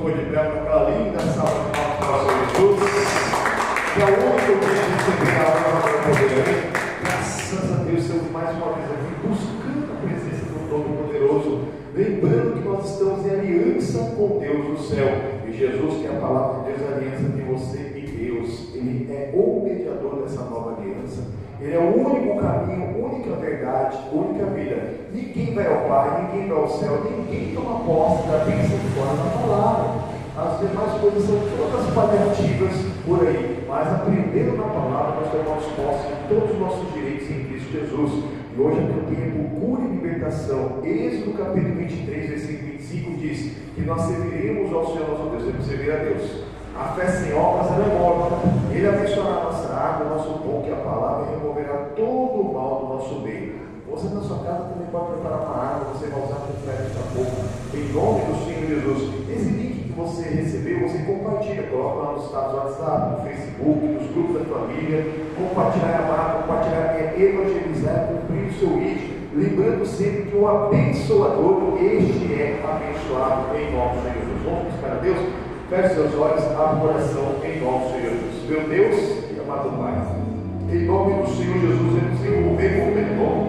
ficou de pé naquela linda salva de palmas para o Senhor Jesus, que é o único que receber a honra e o poder. Graças a Deus, estamos mais uma vez aqui buscando a presença do Todo-Poderoso, lembrando que nós estamos em aliança com Deus do céu. E Jesus, que é a palavra de Deus, a aliança de você e Deus, Ele é o mediador dessa nova aliança. Ele é o único caminho, única verdade, única vida. Ninguém vai ao Pai, ninguém vai ao céu, ninguém toma posse da bênção fora da palavra. As demais coisas são todas paliativas por aí, mas aprendendo na palavra, nós tomamos posse de todos os nossos direitos em Cristo Jesus. E hoje é o tempo cura e libertação. Êxodo capítulo 23, versículo 25 diz que nós serviremos ao Senhor nosso Deus, temos que servir a Deus. A fé sem obras ela é morta. Ele abençoará a nossa água, o nosso pão, que a palavra removerá todo o mal do nosso meio. Você na sua casa também pode preparar uma água, você vai usar com fé daqui a pouco, em nome do Senhor Jesus. Esse link que você recebeu, você compartilha, coloca lá no status do WhatsApp, no Facebook, nos grupos da família. Compartilhar é amar, compartilhar é evangelizar, é cumprir o seu ID. Lembrando sempre que o abençoador, este é abençoado em nome do Senhor Jesus. Vamos buscar a Deus? Feche seus olhos, abra o coração em nome do Senhor Jesus. Meu Deus e amado Pai, em nome do Senhor Jesus, eu nos envolver com o teu nome,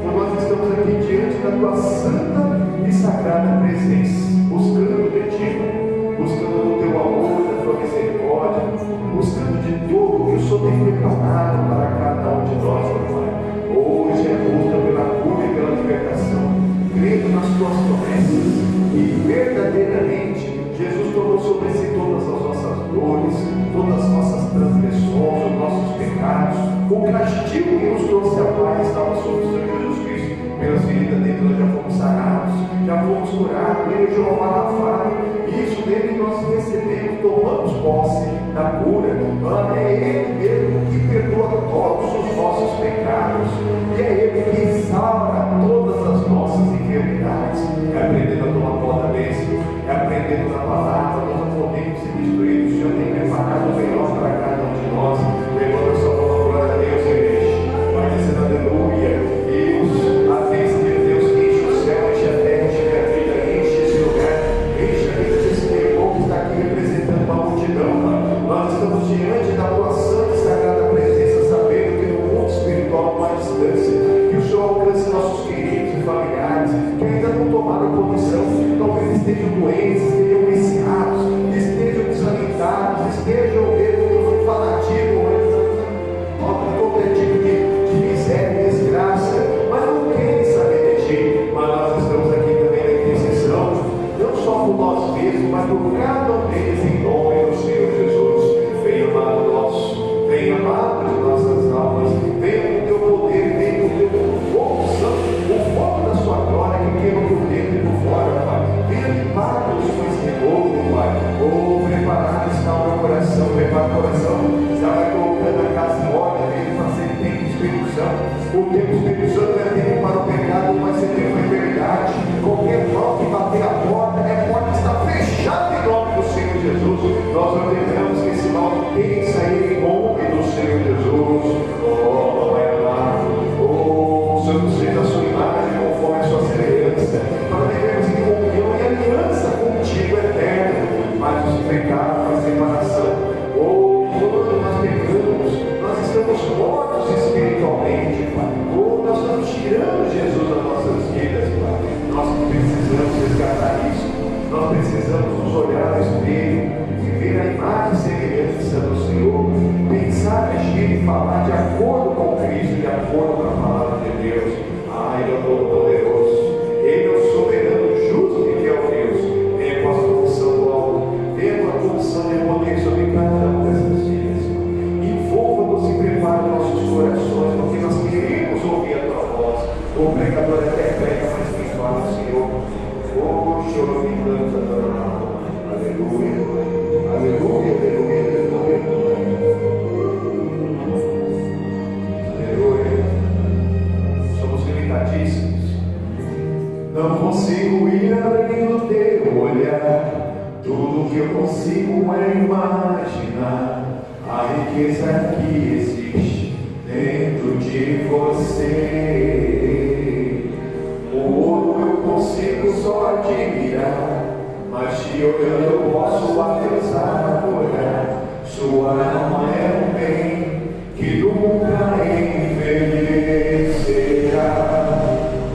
pois nós estamos aqui diante da tua santa e sagrada presença, buscando de ti, buscando do teu amor, da tua misericórdia, buscando de tudo que o Senhor tem preparado para cada um de nós, meu Pai. Hoje é luta pela cura e pela libertação, crendo nas tuas promessas e verdadeiramente Jesus tomou sobre si todas as nossas dores, todas as nossas transgressões, os nossos pecados. O castigo que nos trouxe a paz estava sobre o Senhor Jesus Cristo. Pelas feridas dele nós já fomos sarados, já fomos curados. Ele é Jeová Rafa. Isso dele nós recebemos, tomamos posse da cura. É Ele mesmo que perdoa todos os nossos pecados. E é Ele que salva todas as nossas enfermidades. É aprendendo a tomar conta da bênção, é aprendendo da palavra. Nós não podemos ser destruídos. O Senhor tem preparado o melhor para cada um de nós. Levanta a sua mão, glória a Deus, igreja. Vai dizendo aleluia. Deus, a bênção de Deus enche o céu, enche a terra, enche a vida, enche esse lugar, enche a vida desse irmão que está aqui representando uma multidão. Nós estamos diante da tua santa e sagrada presença, sabendo que no mundo espiritual não há distância, que o Senhor alcance nossos queridos e familiares que ainda não tomaram posição, talvez estejam doentes, estejam viciados, estejam desalentados, estejam mesmo no fanatismo, qualquer tipo de miséria e desgraça, mas não querem saber de ti. Mas nós estamos aqui também na intercessão, não só por nós mesmos, mas por cada um deles, em nome do Senhor Jesus. Venha amado nosso, venha amado de nossas almas, venha com o teu poder, venha com o teu fogo santo, o fogo da sua glória que queima por dentro e por fora, Pai. Venha limpar-nos com esse renovo, Pai. Oh, preparado está o meu coração, prepara o coração, já vai colocando a casa em ordem, vem fazer tempo do Espírito Santo. O tempo do Espírito Santo é tempo para o pecado, mas é tempo para a eternidade. Qualquer mal que bater a porta, é porta que está fechada em nome do Senhor Jesus. Nós ordenamos que esse mal tem que sair em nome do Senhor Jesus. Oh, é lá. Oh, Senhor, seja a sua imagem conforme a sua semelhança. Nós devemos em comunhão e aliança contigo eterna, mas os pecados, a separação. Oh, quando nós pecamos, nós estamos mortos espiritualmente, Pai. Oh, nós estamos tirando Jesus das nossas vidas, Pai. Nós precisamos resgatar isso. Nós precisamos nos olhar no espelho e ver a imagem e semelhança do Senhor, pensar, agir e falar de acordo com Cristo, de acordo com a palavra de Deus. Ai, Ele é o Todo-Poderoso, Ele é o soberano, justo e fiel Deus. Venha com a sua unção do alto, venha com a tua unção de poder sobre cada uma dessas vidas. Envolva-nos e prepare nossos corações, porque nós queremos ouvir a tua voz. O pregador até prega, mas quem fala é o Senhor. Oh, choro me canta, aleluia, aleluia, aleluia, aleluia, aleluia. Somos limitadíssimos, não consigo ir além do teu olhar. Tudo que eu consigo é imaginar a riqueza que existe dentro de você. O ouro eu consigo só admirar, mas te olhando eu posso a Deus adorar. Sua alma é um bem que nunca envelhecerá.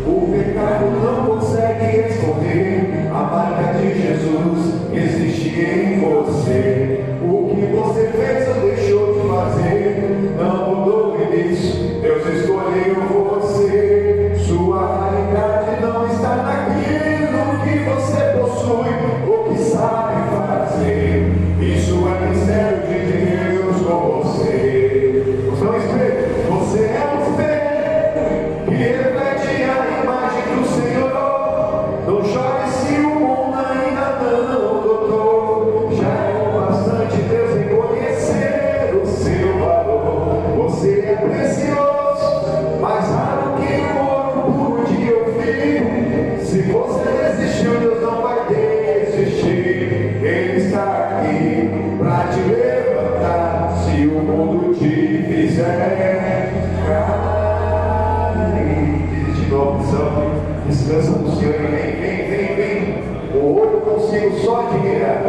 O pecado não consegue esconder a marca de Jesus existe em você. O que você fez ou deixou de fazer não mudou o início. Deus escolheu você. Sua realidade não está naquilo que você possui ou que sabe fazer. Isso é mistério de Deus com você. Você é um espelho. Você é um espelho que reflete a imagem do Senhor. Não chore se o mundo ainda não notou. Já é o bastante Deus reconhecer o seu valor. Você é precioso, mais raro que o ouro puro de ouvir. Se você desistiu, Deus não vai desistir. Ele está aqui para te levantar. Se o mundo te fizer cair, diz de novo, descansa no Senhor. Vem. O olho consigo só te mirar,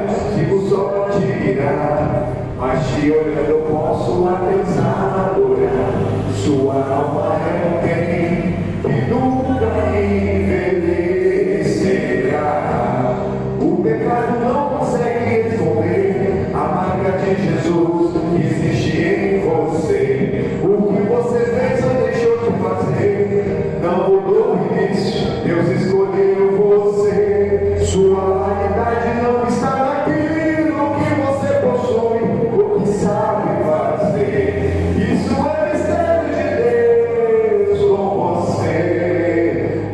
mas te olhando eu posso a Deus adorar. Sua alma é um bem que nunca envelhecerá. O pecado não consegue esconder a marca de Jesus que existe em você. O que você fez ou deixou de fazer não mudou o início. Deus escolheu você. Sua realidade não está naquilo que você possui ou que sabe fazer. Isso é mistério de Deus com você.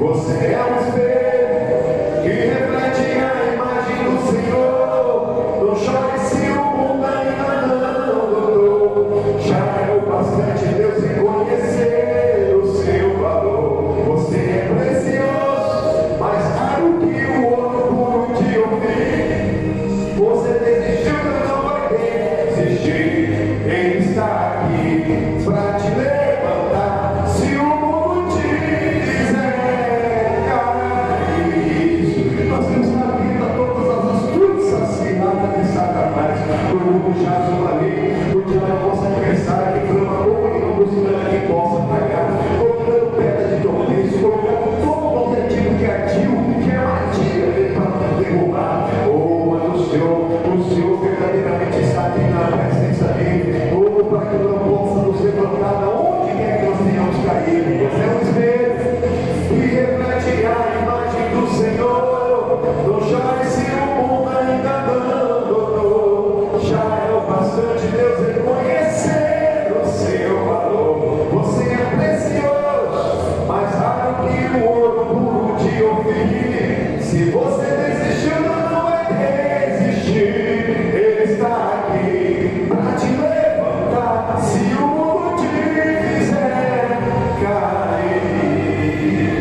Você é um espelho que reflete a imagem do Senhor. Não chore se o mundo ainda não notou. Já é o bastante Deus reconhecer o seu valor. Você é precioso, mais raro que o ouro puro de ouvir. Você desistiu, mas não vai desistir. Ele está aqui para te levantar. Se o mundo te dizer cair, nós temos na vida todas as astuções ciladas de Satanás. O mundo jaz uma lei, o diabo possa pensar que clama como e não buscando que possa pagar, colocando pedra de tropeço, colocando todo objetivo que é ativo, que é armadilha para derrubar. Oh, mas o Senhor verdadeiramente está aqui na presença dele. Oh, para que não possa nos levantar de onde quer que nós tenhamos caído. Você é um espelho que reflete a imagem do Senhor. Não chore se o mundo ainda não notou. Já é o bastante Deus reconhecer o seu valor. Você é precioso, mais raro que o ouro puro de ouvir. Se você desistiu, não vai desistir. Ele está aqui para te levantar. Se o mundo te fizer cair,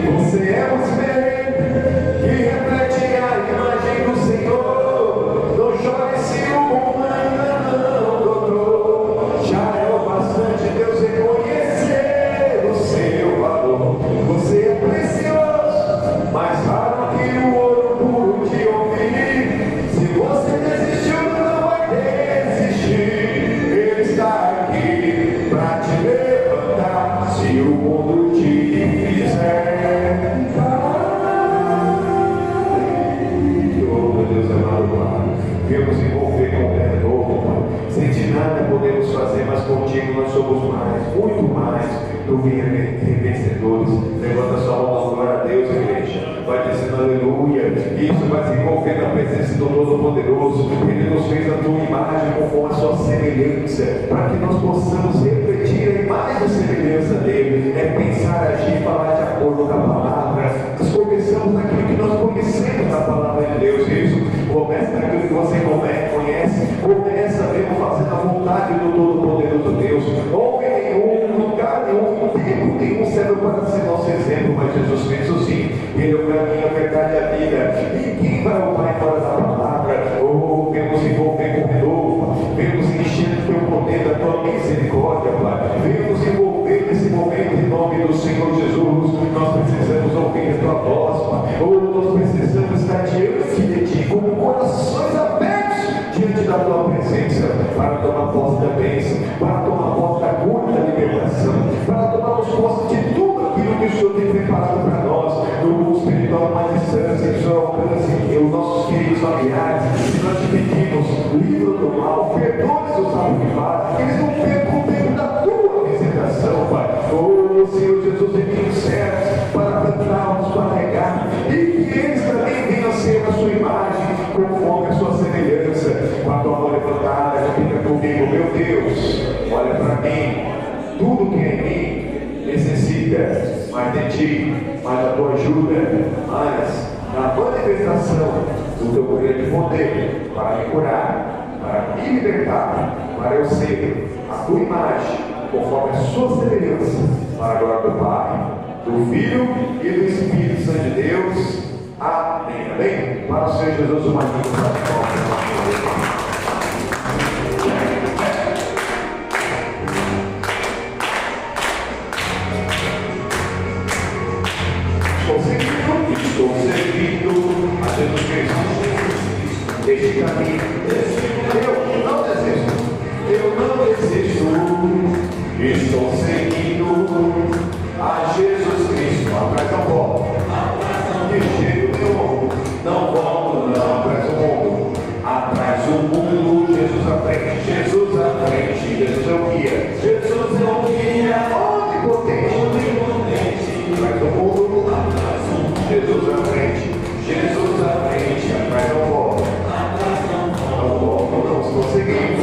você é um espelho que reflete a imagem do Senhor. Não chore se o mundo ainda não notou. Já é o bastante Deus reconhecer o seu valor. Você é precioso, mais raro que o ouro puro de ouvir. Se você desistiu, não vai desistir. Ele está aqui para te levantar. Se o mundo te fizer cair. Oh, meu Deus amado, Pai, viemos envolver com o pé novo, Pai. Sem de nada podemos fazer, mas contigo nós somos mais, muito mais do que vencedores. Levanta sua mão, glória a Deus, igreja. Vai dizendo aleluia. Isso vai se envolver na presença do Todo-Poderoso. Ele nos fez a tua imagem conforme a sua semelhança, para que nós possamos refletir a imagem e semelhança dele. É pensar, agir, falar de acordo com a palavra. Nós começamos naquilo que nós conhecemos da palavra de Deus. Isso começa naquilo que você conhece. Começa mesmo fazendo a vontade do Todo-Poderoso Deus. Homem nenhum, lugar nenhum, tempo nenhum serve para ser nosso exemplo, mas Jesus fez assim. Ele é o caminho, a verdade e a vida. Ninguém vai ao Pai fora da palavra. Oh, vemos envolver com renovo, vemos encher do teu poder, da tua misericórdia, Pai. Vemos envolver nesse momento em nome do Senhor Jesus. Nós precisamos ouvir a tua voz, Pai. Oh, nós precisamos estar diante de ti com corações abertos presença, para tomar posse da bênção, para tomar posse da cura, da libertação, para tomarmos posse de tudo aquilo que o Senhor tem preparado para nós, no mundo espiritual mais distância, que o Senhor alcance os nossos queridos familiares. E nós te pedimos, livra do mal, perdoe seus sacrifícios, eles não percam o tempo da tua visitação, Pai. Oh, Senhor Jesus, envia certos para cantarmos, para regar, e que eles também venham a ser a sua imagem, conforme a sua semelhança. Com a tua mão levantada, fica comigo, meu Deus, olha para mim, tudo que é em mim necessita mais de ti, mais da tua ajuda, mais da manifestação do teu grande poder para me curar, para me libertar, para eu ser a tua imagem, conforme a sua semelhança, para a glória do Pai, do Filho e do Espírito Santo de Deus. Amém. Amém. Para o Senhor Jesus, o mais estou servindo a Jesus Cristo. Este caminho, eu não desisto. Estou seguindo a Jesus Cristo. Atrás não volto. De jeito nenhum. Não volto, não. Atrás do mundo. Atrás do mundo. Jesus à frente. Jesus à frente. Jesus é o guia. Jesus é o guia. Onipotente. Atrás do mundo. Jesus à frente, Jesus à frente, atrás não volto, não volto, não, estou seguindo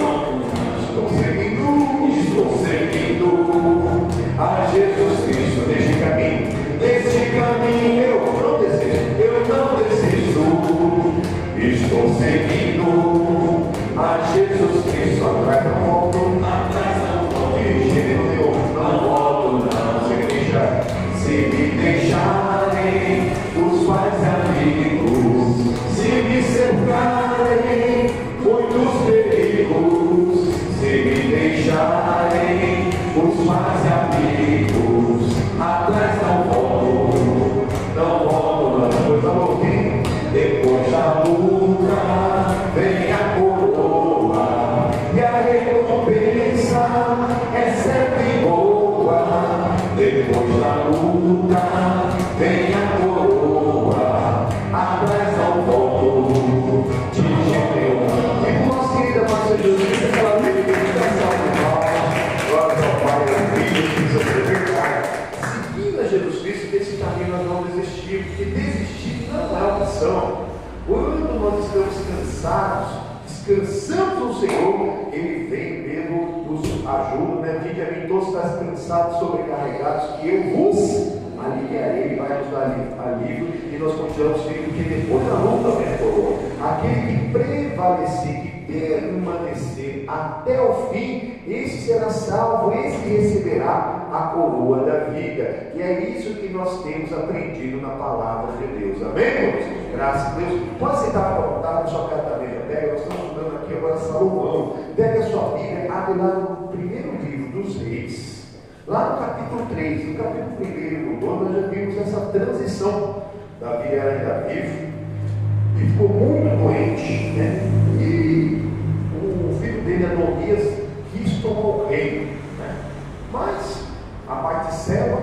a Jesus Cristo neste caminho eu não desisto, estou seguindo a Jesus Cristo, atrás não volto, de jeito nenhum, não volto, não, se me deixarem os pais amigos, se me cercarem muitos perigos, se me deixarem os pais amigos, atrás não volto, depois da luta, depois da luta, vem a coroa, e a recompensa é sempre boa, depois da luta, vem a coroa, atrás não volto, de jeito nenhum. E por nossa querida Márcia Jesus, aquela libertação de nós, glória ao Pai, ao Filho, que precisa libertar. Seguindo a Jesus Cristo, desse caminho nós não desistimos, porque desistir não é opção. Quando nós estamos cansados, descansamos no Senhor, Ele vem mesmo nos ajuda, né? Vinde a mim todos estás cansados, sobrecarregados, que eu vos aliviarei. Ele vai nos dar alívio e nós continuamos firmes, porque depois da luta vem a coroa. Aquele que prevalecer, que permanecer até o fim, esse será salvo, esse receberá a coroa da vida. E é isso que nós temos aprendido na palavra de Deus. Amém, irmãos? Graças a Deus. Pode sentar para voltar na sua cartadeira. Pega, nós estamos estudando aqui agora Salomão. Pega a sua Bíblia, abre lá no primeiro livro dos Reis. Lá no capítulo 3, no capítulo 1 e 2, nós já vimos essa transição. Davi era ainda vivo e ficou muito doente, né? E o filho dele, Adonias, quis tomar o reino, né? Mas a Batseba,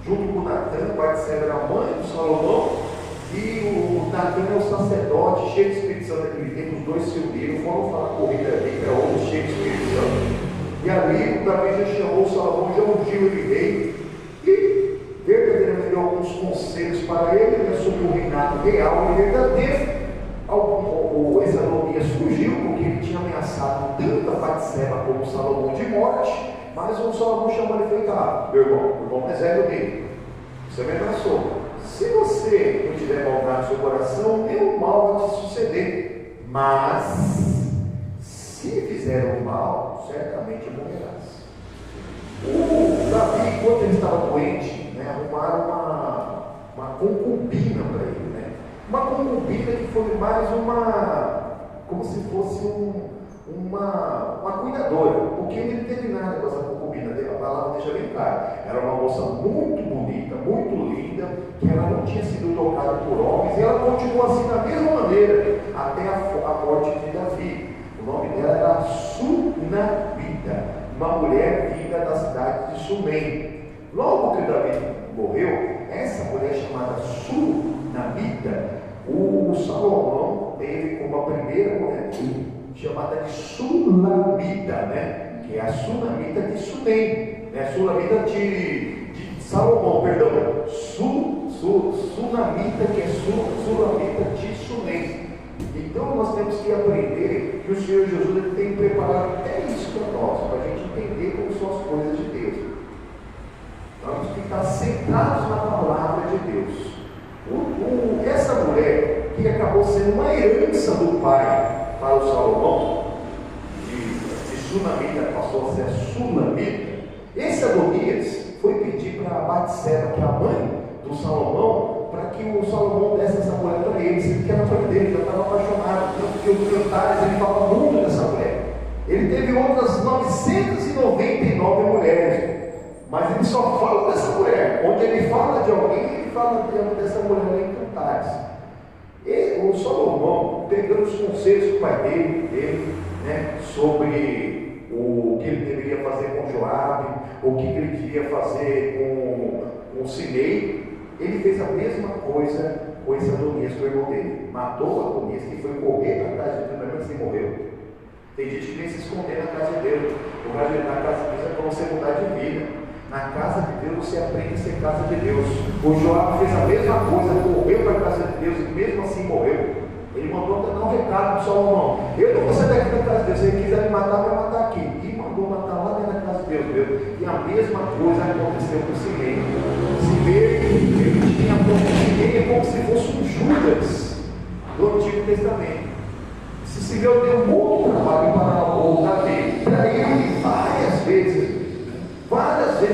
junto com Natan, Batseba era a mãe do Salomão, e o Natan é o sacerdote, cheio de Espírito Santo naquele tempo. Os dois se uniram, foram falar corrida ali, para outro cheio de Espírito Santo. E ali o Davi já chamou o Salomão, já ungiu ele rei, e verdadeiramente deu alguns conselhos para ele, né, sobre o reinado real e verdadeiro. Esse Adonias fugiu, porque ele tinha ameaçado tanto a Batseba como o Salomão de morte, mas o Salomão chamou ele e falou: meu irmão mais velho dele, você me ameaçou. Se você não tiver maldade no seu coração, nenhum mal vai te suceder. Mas se fizer o mal, certamente morrerás. O Davi, enquanto ele estava doente, né, arrumaram uma concubina para ele, né? Uma concubina que foi mais como se fosse uma cuidadora, porque ele não teve nada com essa concubina dele. A palavra deixa bem claro, era uma moça muito bonita, muito linda, que ela não tinha sido tocada por homens, e ela continuou assim da mesma maneira até a morte de Davi. O nome dela era Sunamita, uma mulher vinda da cidade de Sunem. Logo que Davi morreu, essa mulher chamada Sunamita, o Salomão teve como a primeira mulher chamada de Sulamita, né? Que é a Sunamita de Sunem, né? Sulamita de Salomão, perdão, Sunamita, que é Sulamita de Sunem. Então nós temos que aprender que o Senhor Jesus ele tem preparado até isso para nós, para a gente entender como são as coisas de Deus. Nós temos que estar centrados na palavra de Deus. Essa mulher, que acabou sendo uma herança do pai para o Salomão, de Sunamita passou a ser Sulamita. Esse Adonias foi pedir para Batseba, que é a mãe do Salomão, para que o Salomão desse essa mulher para ele, sendo que era para ele, já estava apaixonado, porque os cantares ele fala muito dessa mulher. Ele teve outras 999 mulheres, mas ele só fala dessa mulher. Onde ele fala de alguém, ele fala dessa mulher em cantares. E o Salomão, pegando os conselhos do pai dele, né, sobre o que ele deveria fazer com Joabe, o que ele devia fazer com Simei, ele fez a mesma coisa com esse Adonias, que é o irmão dele. Matou o Adonias, que foi correr para a casa de Deus, mas ele morreu. Tem gente que vem se esconder na casa de Deus. Na casa de Deus é para você mudar de vida. Na casa de Deus você aprende a ser casa de Deus. O Joabe fez a mesma coisa, correu para a casa de Deus e mesmo assim morreu. Ele mandou dar um recado para o Salomão: eu não vou sair daqui da casa de Deus, se ele quiser me matar, vai matar aqui. E mandou matar lá dentro da casa de Deus mesmo. E a mesma coisa aconteceu com Simei. Ele tinha Simei é como se fosse um Judas do Antigo Testamento. Se Simei deu muito trabalho para o Davi, para ele várias vezes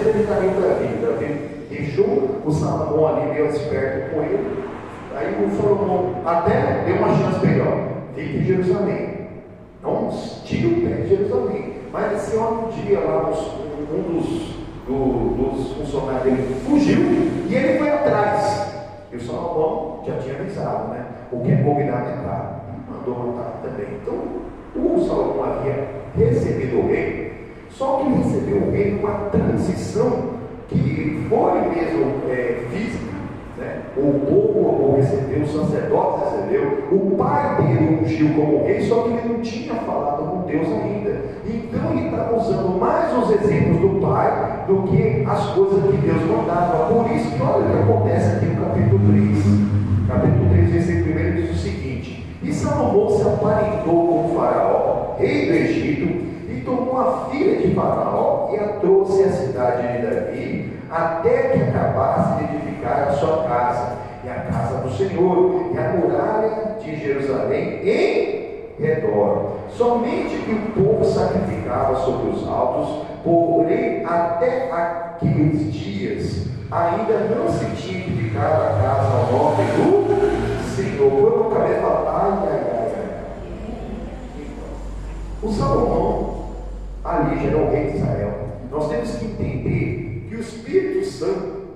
ele traiu Davi. Davi deixou o Salomão ali meio esperto com ele. Aí o Salomão até deu uma chance para ele: ó, fique em Jerusalém, não tire o pé de Jerusalém. Mas esse homem um dia lá, um dos funcionários dele fugiu e ele foi atrás. E o Salomão já tinha avisado, né? O que é combinado é caro, e mandou matar também. Então o Salomão havia recebido o reino, só que ele recebeu o reino numa transição que foi mesmo física. Né? O povo recebeu, o sacerdote recebeu, o pai dele ungiu como rei, só que ele não tinha falado com Deus ainda. Então ele está usando mais os exemplos do pai do que as coisas que Deus mandava. Por isso que olha o que acontece aqui no capítulo 3. Capítulo 3, versículo 1 diz o seguinte: e Salomão se aparentou com o faraó, rei do Egito, e tomou a filha de Faraó e a trouxe à cidade de Davi, até que acabasse de edificar a sua casa, e a casa do Senhor, e a muralha de Jerusalém em redor. Somente que o povo sacrificava sobre os altos, porém até aqueles dias ainda não se tinha edificado a casa ao nome do Senhor. Quando eu acabei de falar, o Salomão ali já era o rei de Israel. Nós temos que entender que o Espírito Santo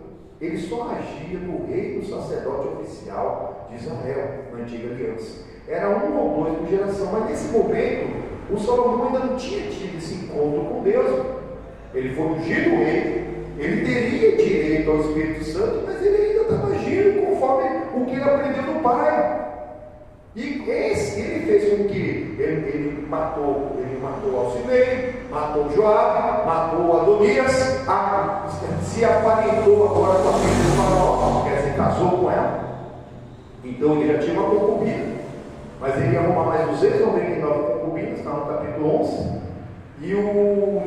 ele só agia no reino sacerdote oficial de Israel, na antiga aliança. Era um ou dois por geração, mas nesse momento o Salomão ainda não tinha tido esse encontro com Deus. Ele foi ungido rei, ele teria direito ao Espírito Santo, mas ele ainda estava agindo conforme o que ele aprendeu do Pai. E ele fez com que ele matou Alcimei, matou Joabe, matou Adonias, se aparentou agora com a filha do faraó, quer dizer, casou com ela. Então ele já tinha uma concubina, mas ele ia arrumar mais 299 concubinas, está no capítulo 11. E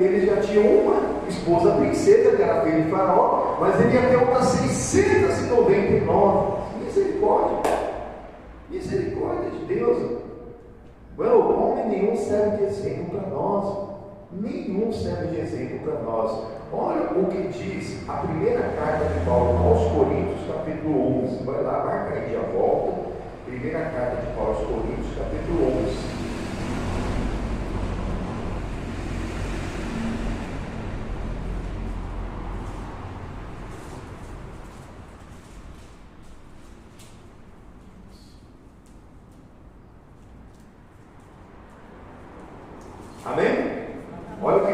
ele já tinha uma esposa princesa, que era filha de faraó, mas ele ia ter outras 699. Misericórdia de Deus. Homem nenhum serve de exemplo para nós. Nenhum serve de exemplo para nós. Olha o que diz a primeira carta de Paulo aos Coríntios, capítulo 11. Vai lá, marca aí, já volta. Primeira carta de Paulo aos Coríntios, capítulo 11.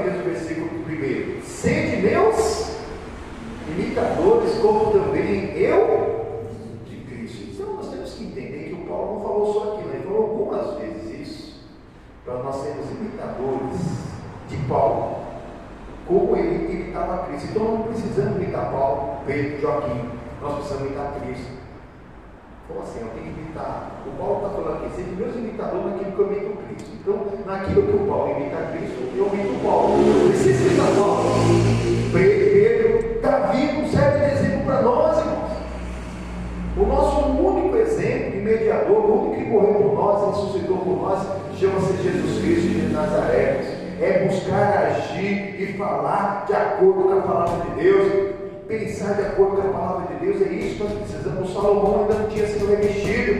que diz o versículo 1: sede meus imitadores, como também eu de Cristo. Então nós temos que entender que o Paulo não falou só aquilo, ele falou algumas vezes isso, para nós sermos imitadores de Paulo, como ele imitava Cristo. Então não precisamos imitar Paulo, Pedro, Joaquim, nós precisamos imitar Cristo. Como assim? Eu tenho que imitar. O Paulo está falando aqui, seja meus imitadores naquilo que eu imito Cristo. Então, naquilo que o Paulo imita Cristo, eu imito o Paulo. Eu preciso imitar Paulo. Pedro, Davi, serve de exemplo para nós, irmãos. O nosso único exemplo e mediador, o único que morreu por nós, ressuscitou por nós, chama-se Jesus Cristo de Nazaré. É buscar agir e falar de acordo com a palavra de Deus. Pensar de acordo com a palavra de Deus, é isso que nós precisamos. O Salomão ainda não tinha sido revestido,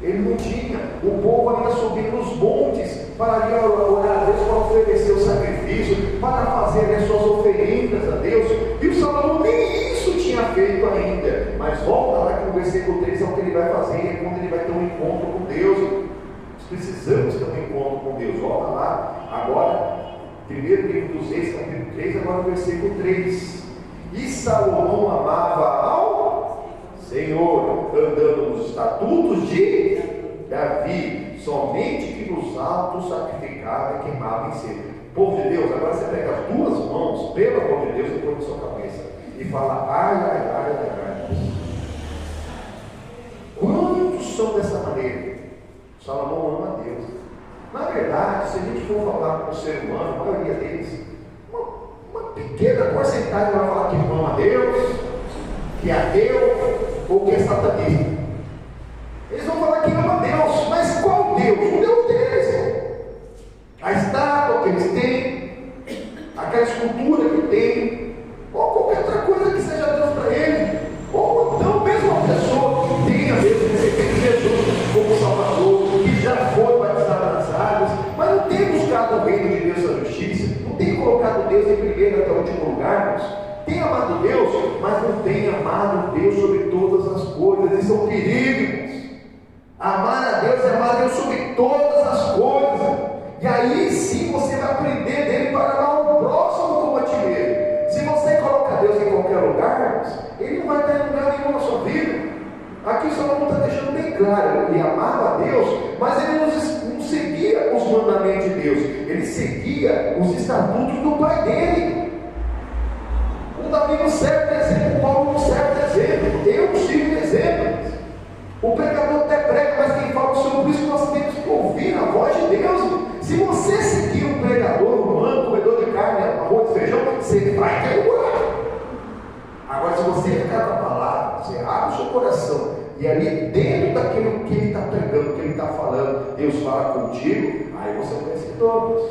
ele não tinha. O povo ainda subia nos montes para ir orar a Deus, para oferecer o sacrifício, para fazer as suas oferendas a Deus. E o Salomão nem isso tinha feito ainda. Mas volta lá que no versículo 3 é o que ele vai fazer, é quando ele vai ter um encontro com Deus. Nós precisamos ter um encontro com Deus. Volta lá, agora, primeiro livro dos Reis, capítulo 3, agora o versículo 3. E Salomão amava ao Senhor, andando nos estatutos de Davi, somente que nos altos sacrificava e queimava incenso. Povo de Deus, agora você pega as duas mãos, pelo amor de Deus, e põe na sua cabeça e fala: ai, ai, ai, ai, ai. Quantos são dessa maneira? Salomão ama a Deus. Na verdade, se a gente for falar com o ser humano, a maioria deles, uma pequena porcentagem vai falar que ama a Deus, que é ateu ou que é satanista. Eles vão falar que ama a Deus, mas qual Deus? O Deus deles. A estátua que eles têm, aquela escultura que tem, ou qualquer outra coisa que seja Deus para ele, ou então mesmo uma pessoa que tenha mesmo recebido Jesus como Salvador, que já foi batizado nas águas, mas não tem buscado o reino de Deus da justiça, não tem colocado Deus em primeiro até o último lugar, irmãos. Tem amado Deus, mas não tem amado Deus sobre todas as coisas. Isso é um perigo, irmãos. Amar a Deus é amar a Deus sobre todas as coisas. E aí sim você vai aprender dele para amar o próximo como a ti mesmo. Se você coloca Deus em qualquer lugar, irmãos, ele não vai ter lugar nenhum na sua vida. Aqui o Salomão está deixando bem claro, ele amava a Deus, mas ele não seguia os mandamentos de Deus, ele seguia os estatutos do pai dele. O Davi não serve de exemplo, o Paulo não serve de exemplo, eu sigo de exemplo. O pregador até prega, mas quem fala sobre por isso que nós temos que ouvir a voz de Deus. Se você seguir um pregador humano, comedor de carne, arroz e feijão, você vai cair no buraco. Agora, se você ficar com a palavra, você abre o seu coração, e ali dentro daquilo que ele está pregando, que ele está falando, Deus fala contigo, aí você é vencedor.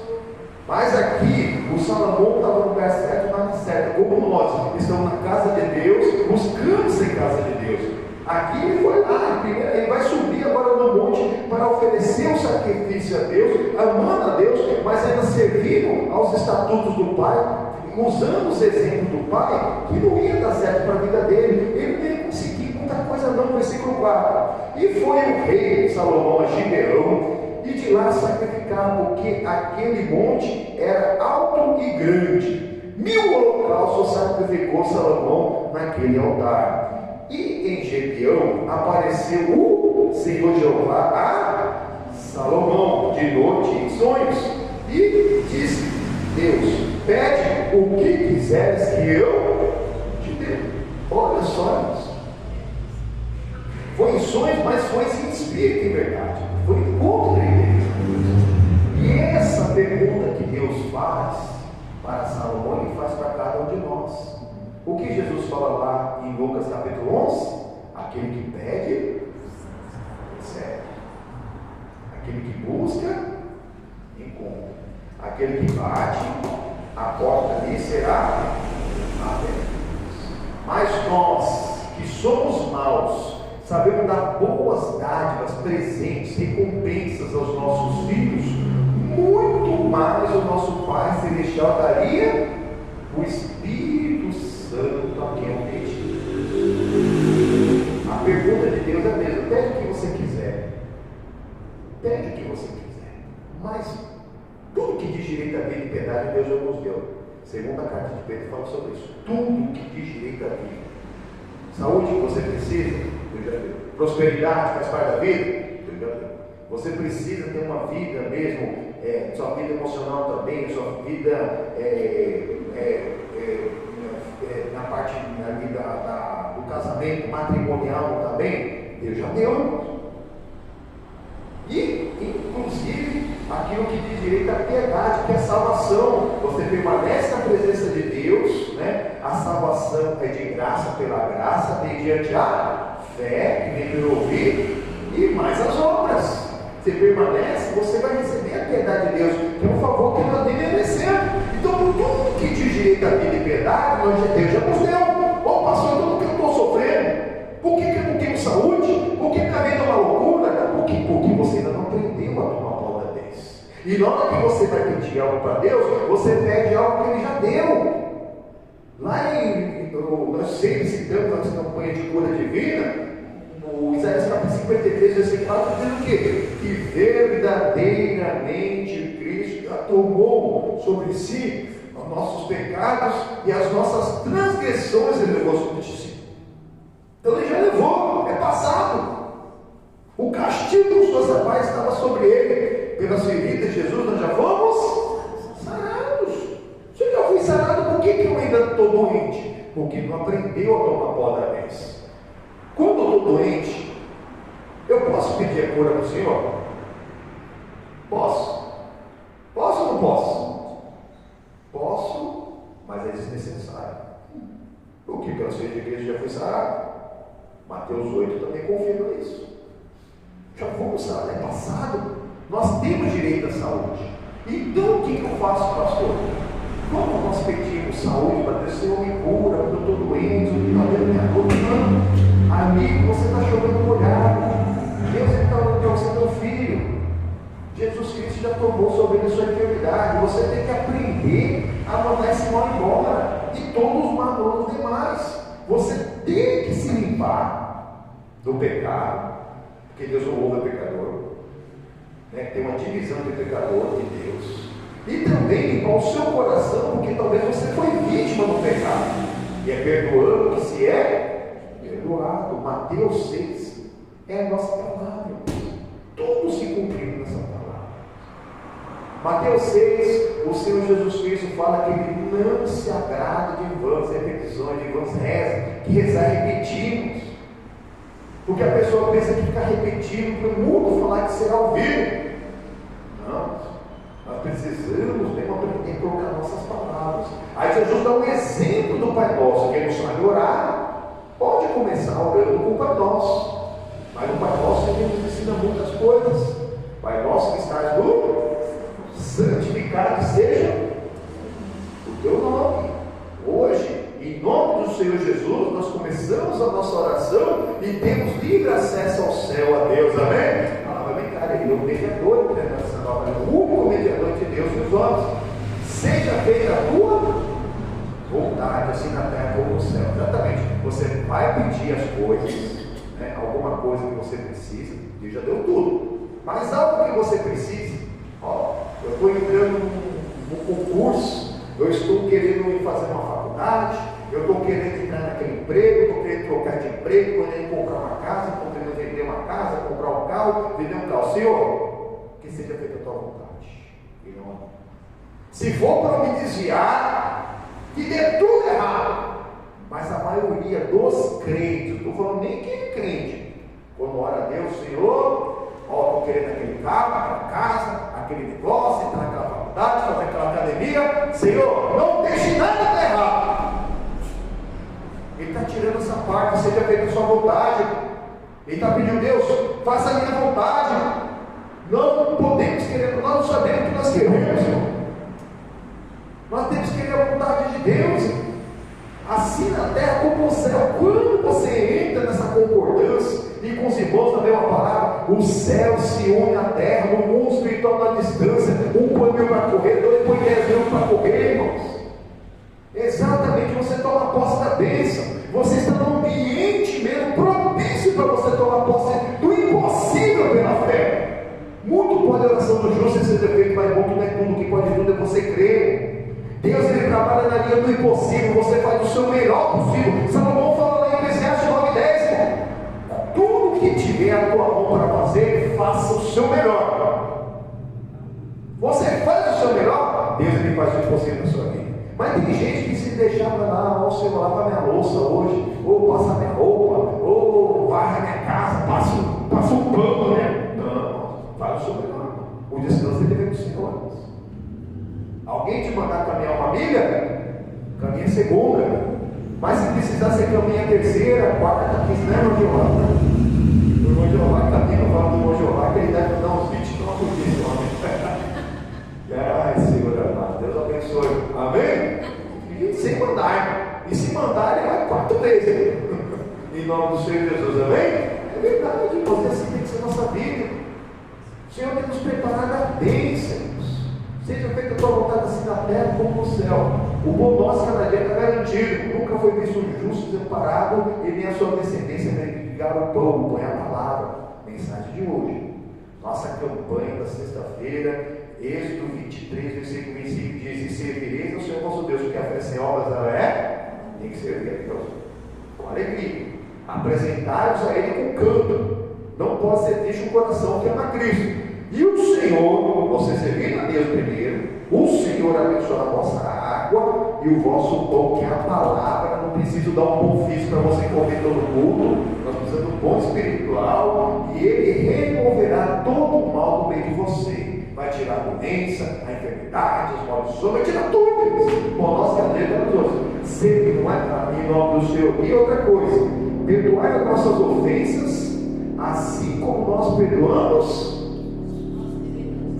Mas aqui, o Salomão estava no lugar certo, na hora certa, como nós estamos na casa de Deus, buscando ser casa de Deus. Aqui ele foi lá, ele vai subir agora no monte para oferecer o sacrifício a Deus, amando a Deus, mas ainda servindo aos estatutos do Pai, usando os exemplos do Pai, que não ia dar certo para a vida dele. Ele não ia conseguir muita coisa não, no versículo 4. E foi o rei Salomão a Gibeão, e de lá sacrificar, porque aquele monte era alto e grande. 1000 holocaustos sacrificou Salomão naquele altar. E em Gibeão apareceu o Senhor Jeová a Salomão de noite em sonhos, e disse: Deus, pede o que quiseres que eu te dê. Olha só, irmãos. Foi em sonhos, mas foi em espírito, em verdade. Foi em encontro da igreja. E essa pergunta que Deus faz para Salomão, ele faz para cada um de nós. O que Jesus fala lá em Lucas capítulo 11? Aquele que pede, recebe. Aquele que busca, encontra. Aquele que bate, a porta lhe será aberta. Mas nós, que somos maus, sabemos dar boas dádivas, presentes, recompensas aos nossos filhos, muito mais o nosso Pai Celestial daria o Espírito Santo a quem o pedir. A pergunta de Deus é a mesma: pede o que você quiser, pede o que você quiser, mas tudo que diz direito a Ele piedade Deus já nos deu. Segunda carta de Pedro fala sobre isso. Tudo que diz direito à vida. Saúde que você precisa, Deus já deu. Prosperidade faz parte da vida, Deus já deu. Você precisa ter uma vida mesmo, sua vida emocional também, sua vida na parte ali do casamento matrimonial também, Deus já deu. E, inclusive, aquilo que diz direito à piedade, que é a salvação. Você permanece na presença de Deus, né? A salvação é de graça pela graça, mediante a fé, que vem pelo ouvir, e mais as obras. Você permanece, você vai receber a piedade de Deus, que é um favor que nós nem merecemos. Então, tudo que diz direito à vida e piedade, Deus já nos deu. Ô pastor, tudo que eu estou sofrendo, por que eu não tenho saúde? Por que minha vida é uma loucura? Porque você ainda não aprendeu a tomar bola desse. E na hora que você vai pedir algo para Deus, você pede algo que Ele já deu. Lá nós sempre citamos essa campanha de cura divina, no Isaías capítulo 53, versículo 4, dizendo que verdadeiramente Cristo já tomou sobre si os nossos pecados e as nossas transgressões Ele levou sobre si. Então Ele já levou, é passado. O castigo dos suas paz estava sobre Ele. Pelas feridas de Jesus nós já fomos sarados. Se eu já fui sarado, por que eu ainda estou doente? Porque não aprendeu a tomar poda da vez. Quando eu estou doente, eu posso pedir a cura para o Senhor? Posso. Posso ou não posso? Posso, mas é desnecessário. Porque pelas feridas de Jesus já fui sarado. Mateus 8 também confirma isso. Já fomos sarados, é passado. Nós temos direito à saúde. Então o que eu faço, pastor? Quando nós pedimos saúde para Deus, Senhor me cura, porque eu estou doente, eu estou vendo minha cura. Não, amigo, você está chovendo molhado. Deus está olhando para você, teu filho. Jesus Cristo já tomou sobre a sua enfermidade. Você tem que aprender a mandar esse mal embora. E todos os malos demais. Você tem que se limpar do pecado, porque Deus não ouve o pecador, né? Tem uma divisão de pecador e Deus, e também limpar o seu coração, porque talvez você foi vítima do pecado, e é perdoando que se é perdoado. Mateus 6 é a nossa palavra, tudo se cumprindo nessa palavra. Mateus 6, o Senhor Jesus Cristo fala que Ele não se agrada de vãs repetições, de vãs rezas, que rezar repetimos. Porque a pessoa pensa que ficar repetindo para o mundo falar que será ouvido. Não, nós precisamos mesmo aprender a colocar nossas palavras. Aí Jesus dá um exemplo do Pai Nosso. Quem não sabe orar, pode começar orando com o Pai Nosso. Mas o Pai Nosso Ele nos ensina muitas coisas. Pai Nosso que estás no santificado seja o teu nome. Hoje, em nome do Senhor Jesus, nós começamos a nossa oração e temos livre acesso ao céu, a Deus, amém? Ele é o mediador dessa nova, o único mediador de Deus e os homens. Seja feita a tua vontade, assim na terra como no céu. Exatamente. Você vai pedir as coisas, né? Alguma coisa que você precisa, Deus já deu tudo. Mas algo que você precisa, ó, eu estou entrando no concurso, eu estou querendo ir fazer uma faculdade, eu estou querendo entrar naquele emprego, eu estou querendo trocar de emprego, estou querendo comprar uma casa, estou querendo vender uma casa, comprar um carro, vender um carro. Senhor, que seja feita a tua vontade. E não. Se for para me desviar, que dê tudo errado. Mas a maioria dos crentes, não estou falando nem quem é crente, quando ora a Deus, Senhor, ó, estou querendo aquele carro, aquela casa, aquele negócio, entrar naquela faculdade, fazer aquela academia, Senhor, não deixe nada dar errado. Ele está tirando essa parte, seja feita a sua vontade. Ele está pedindo, Deus, faça a minha vontade. Não podemos querer, nós não sabemos o que nós queremos, irmão. Nós temos que querer a vontade de Deus, assim na terra como no céu. Quando você entra nessa concordância, e com os irmãos também uma palavra, o céu se une à terra, no mundo espiritual na distância, um põe 1000 para correr, dois põe 10.000 para correr, irmãos. Exatamente, você toma posse da bênção, você está num ambiente mesmo propício para você tomar posse do impossível pela fé. Muito pode a oração do justo ser feita, mas bom, tudo é tudo, que pode tudo é você crer. dentro do impossível, você faz o seu melhor possível. Salomão fala lá em Eclesiastes 9:10, irmão. Tudo que tiver a tua mão para fazer, faça o seu melhor. Você faz o seu melhor, Deus ele faz o impossível na sua vida. Mas tem gente que se deixar para lá, ó, o Senhor, lava minha louça hoje, ou passa minha roupa, ou varre minha casa, passa um pano, né? Não, faz o seu melhor. O descanso ele vem do Senhor. Alguém te mandar caminhar uma milha, caminha segunda. Mas se precisar, você caminha terceira, quarta, quinta, né, irmão Jeová? O irmão Jeová caminha, eu falo do irmão Jeová, que ele deve dar uns 20 km por dia, ai, Senhor amado, Deus abençoe. Amém? E sem mandar, e se mandar, ele vai 4 vezes. Em nome do Senhor Jesus, amém? É verdade, você assim tem que ser nossa vida. O Senhor tem nos preparado a bênçãos. Seja feita a tua vontade assim na terra como no céu. O bom nosso cada dia está garantido. Nunca foi visto um justo desamparado e nem a sua descendência ligar o pão, põe a palavra. Mensagem de hoje. Nossa campanha da sexta-feira, Êxodo 23, versículo 25 diz: e servireis ao Senhor vosso Deus, porque a fé sem obras ela é? Tem que servir a Deus com alegria. Apresentai-vos a Ele com canto. Não pode ser triste o coração que ama Cristo. E o Senhor, você servindo a Deus primeiro, o Senhor abençoa a vossa água e o vosso pão, que é a palavra. Não preciso dar um pão físico para você comer todo mundo. Nós precisamos do pão espiritual, e Ele removerá todo o mal do meio de você. Vai tirar a doença, a enfermidade, as maldições, vai tirar tudo. Bom, nós cadeiamos hoje. Sempre não é em nome do Senhor. E outra coisa, perdoai as nossas ofensas, assim como nós perdoamos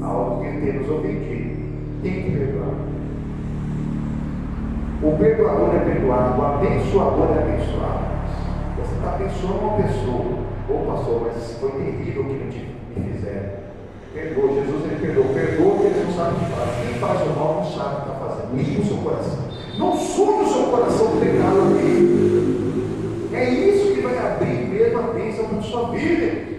ao que temos ofendido. Tem que perdoar. O perdoador é perdoado, o abençoador é abençoado. Você está abençoando uma pessoa. Ô pastor, mas foi terrível o que me fizeram. Perdoa, Jesus ele perdoa que eles não sabem o que faz. Quem faz o mal não sabe o que está fazendo. Limpa o seu coração. Não suja o seu coração do pecado ali. É isso que vai abrir mesmo a bênção para a sua vida.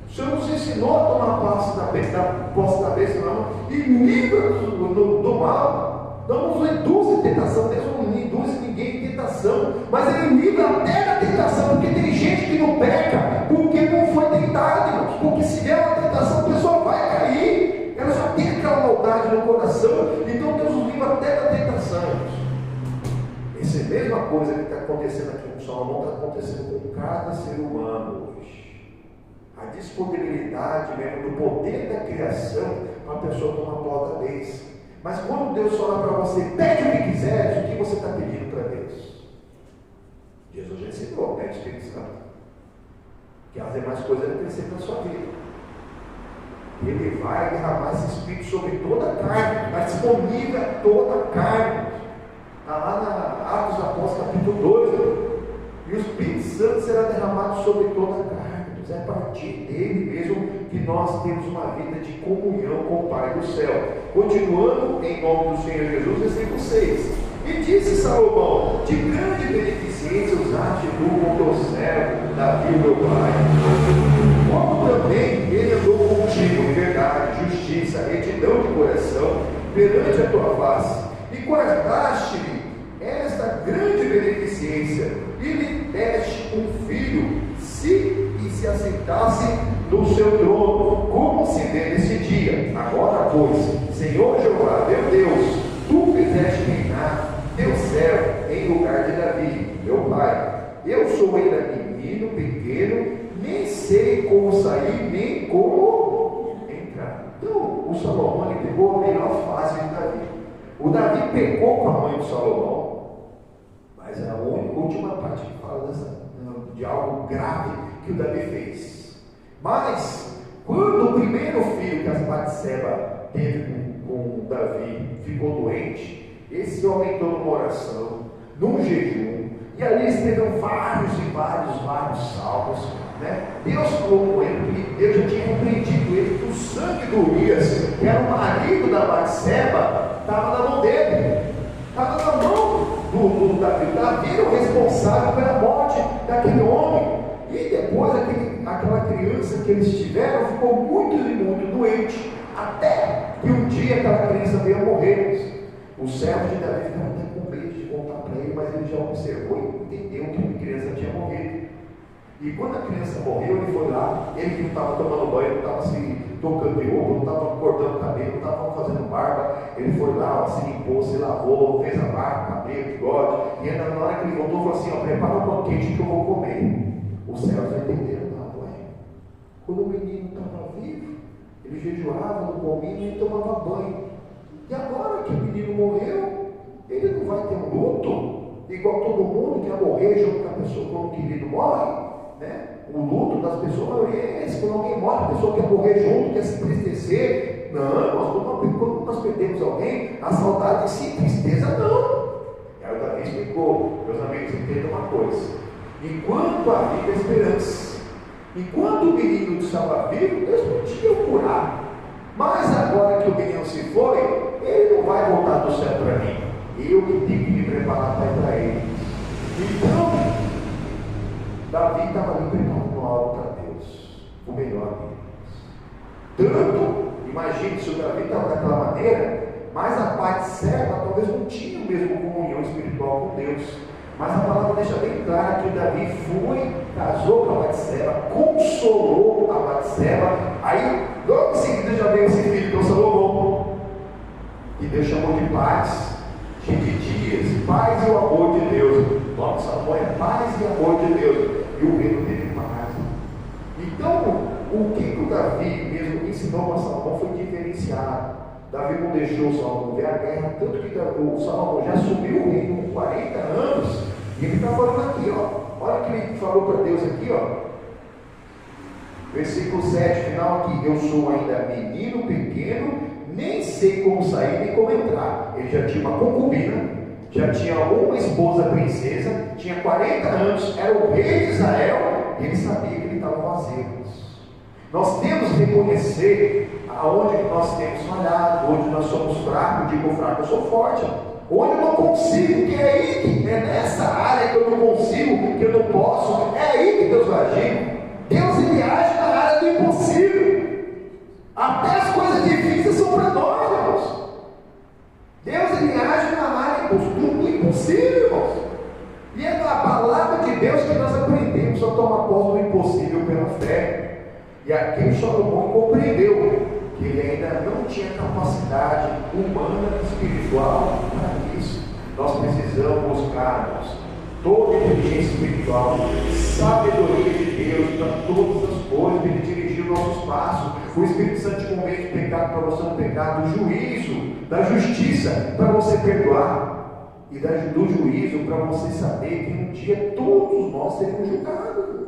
O Senhor nos ensinou a tomar posse da bênção, e livra do mal. Não nos induz em tentação. Deus não induz ninguém em tentação, mas Ele livra até da tentação, porque tem gente que não peca porque não foi tentado, irmãos. Porque se vier uma tentação, a pessoa vai cair, ela já tem aquela maldade no coração. Então Deus nos livra até da tentação, irmãos. Essa é a mesma coisa que está acontecendo aqui com Salomão, está acontecendo com cada ser humano hoje. A disponibilidade mesmo do poder da criação para a pessoa tomar posse da bênção. Mas quando Deus fala para você, pede o que quiseres, o que você está pedindo para Deus? Jesus já ensinou, pede o Espírito Santo, que as demais coisas vão crescer para a sua vida. Ele vai derramar esse Espírito sobre toda a carne, está disponível a toda a carne. Está lá na Atos dos Apóstolos, capítulo 2, e o Espírito Santo será derramado sobre toda a carne. É a partir dele mesmo que nós temos uma vida de comunhão com o Pai do céu. Continuando em nome do Senhor Jesus, versículo 6. E disse Salomão: de grande beneficência usaste tu com teu servo Davi, meu pai. Como também ele andou contigo em verdade, justiça, retidão de coração perante a tua face, e guardaste-lhe esta grande beneficência, e lhe deste um filho, se assentasse no seu trono, como se vê nesse dia. Agora, pois, Senhor Jeová, meu Deus, tu fizeste reinar teu servo em lugar de Davi, meu pai. Eu sou ainda menino, pequeno, nem sei como sair, nem como entrar. Então, o Salomão ele pegou a melhor fase de Davi. O Davi pecou com a mãe do Salomão, mas é a última parte que fala de algo grave que o Davi fez. Mas quando o primeiro filho que as Batseba teve com Davi ficou doente, esse homem entrou numa oração, num jejum, e ali escreveu vários salmos, né? Deus falou com ele, que Deus já tinha repreendido ele, que o sangue do Urias, que era o marido da Batseba, estava na mão dele, estava na mão do Davi. Davi era o responsável pela morte daquele homem. E depois aquela criança que eles tiveram ficou muito doente, até que um dia aquela criança veio a morrer. O servo de Davi ficava até com medo de contar para ele, mas ele já observou e entendeu que a criança tinha morrido. E quando a criança morreu, ele foi lá, ele que não estava tomando banho, não estava se tocando de roupa, não estava cortando cabelo, não estava fazendo barba, ele foi lá, se limpou, se lavou, fez a barba, cabelo, bigode, e ainda na hora que ele voltou, falou assim, ó, prepara um banquete que eu vou comer. Os servos entenderam, não, ué, quando o menino estava vivo, ele jejuava, não comia e tomava banho. E agora que o menino morreu, ele não vai ter um luto, igual todo mundo quer morrer junto com a pessoa quando o querido morre. Né? O luto das pessoas é esse, quando alguém morre, a pessoa quer morrer junto, quer se entristecer. Não, quando nós perdemos alguém, a saudade sim, tristeza não. E aí o Davi explicou, meus amigos, entendam uma coisa: enquanto havia esperança, enquanto o menino estava vivo, Deus podia curar. Mas agora que o menino se foi, ele não vai voltar do céu para mim. Eu que tenho que me preparar para ir para ele. Então, Davi estava ali preparando algo para Deus, o melhor de Deus. Tanto, imagine se o Davi estava daquela maneira, mas a Batseba talvez não tinha o mesmo comunhão espiritual com Deus. Mas a palavra deixa bem claro que o Davi foi, casou com a Batseba, consolou a Batseba. Aí, logo em seguida já veio esse filho que é o Salomão, que Deus chamou de paz, cheio de dias, paz e o amor de Deus. Logo Salomão é paz e amor de Deus. E o reino teve paz. Então, o que o Davi mesmo ensinou para Salomão foi diferenciado. Davi não deixou o Salomão ver a guerra, tanto que o Salomão já assumiu o reino com 40 anos, e ele está falando aqui, ó. Olha o que ele falou para Deus aqui, ó. Versículo 7, final aqui: eu sou ainda menino pequeno, nem sei como sair nem como entrar. Ele já tinha uma concubina, já tinha uma esposa princesa, tinha 40 anos, era o rei de Israel, e ele sabia que ele estava vazio. Nós temos que reconhecer aonde que nós temos falhado, onde nós somos fracos. Digo fraco, eu sou forte. Onde eu não consigo, que é aí, que é nessa área que eu não consigo, que eu não posso, é aí que Deus vai agir. Deus, ele age na área do impossível. Até as coisas difíceis são para nós, irmãos. Deus, ele age na área do impossível, irmãos. E é na palavra de Deus que nós aprendemos a tomar posse do impossível pela fé. E aqui o Salomão compreendeu que ele ainda não tinha capacidade humana e espiritual para isso. Nós precisamos buscarmos toda a inteligência espiritual, sabedoria de Deus para todas as coisas, para Ele dirigir os nossos passos. O Espírito Santo te convence do pecado para você não pecar, do juízo, da justiça para você perdoar, e do juízo para você saber que um dia todos nós seremos julgados.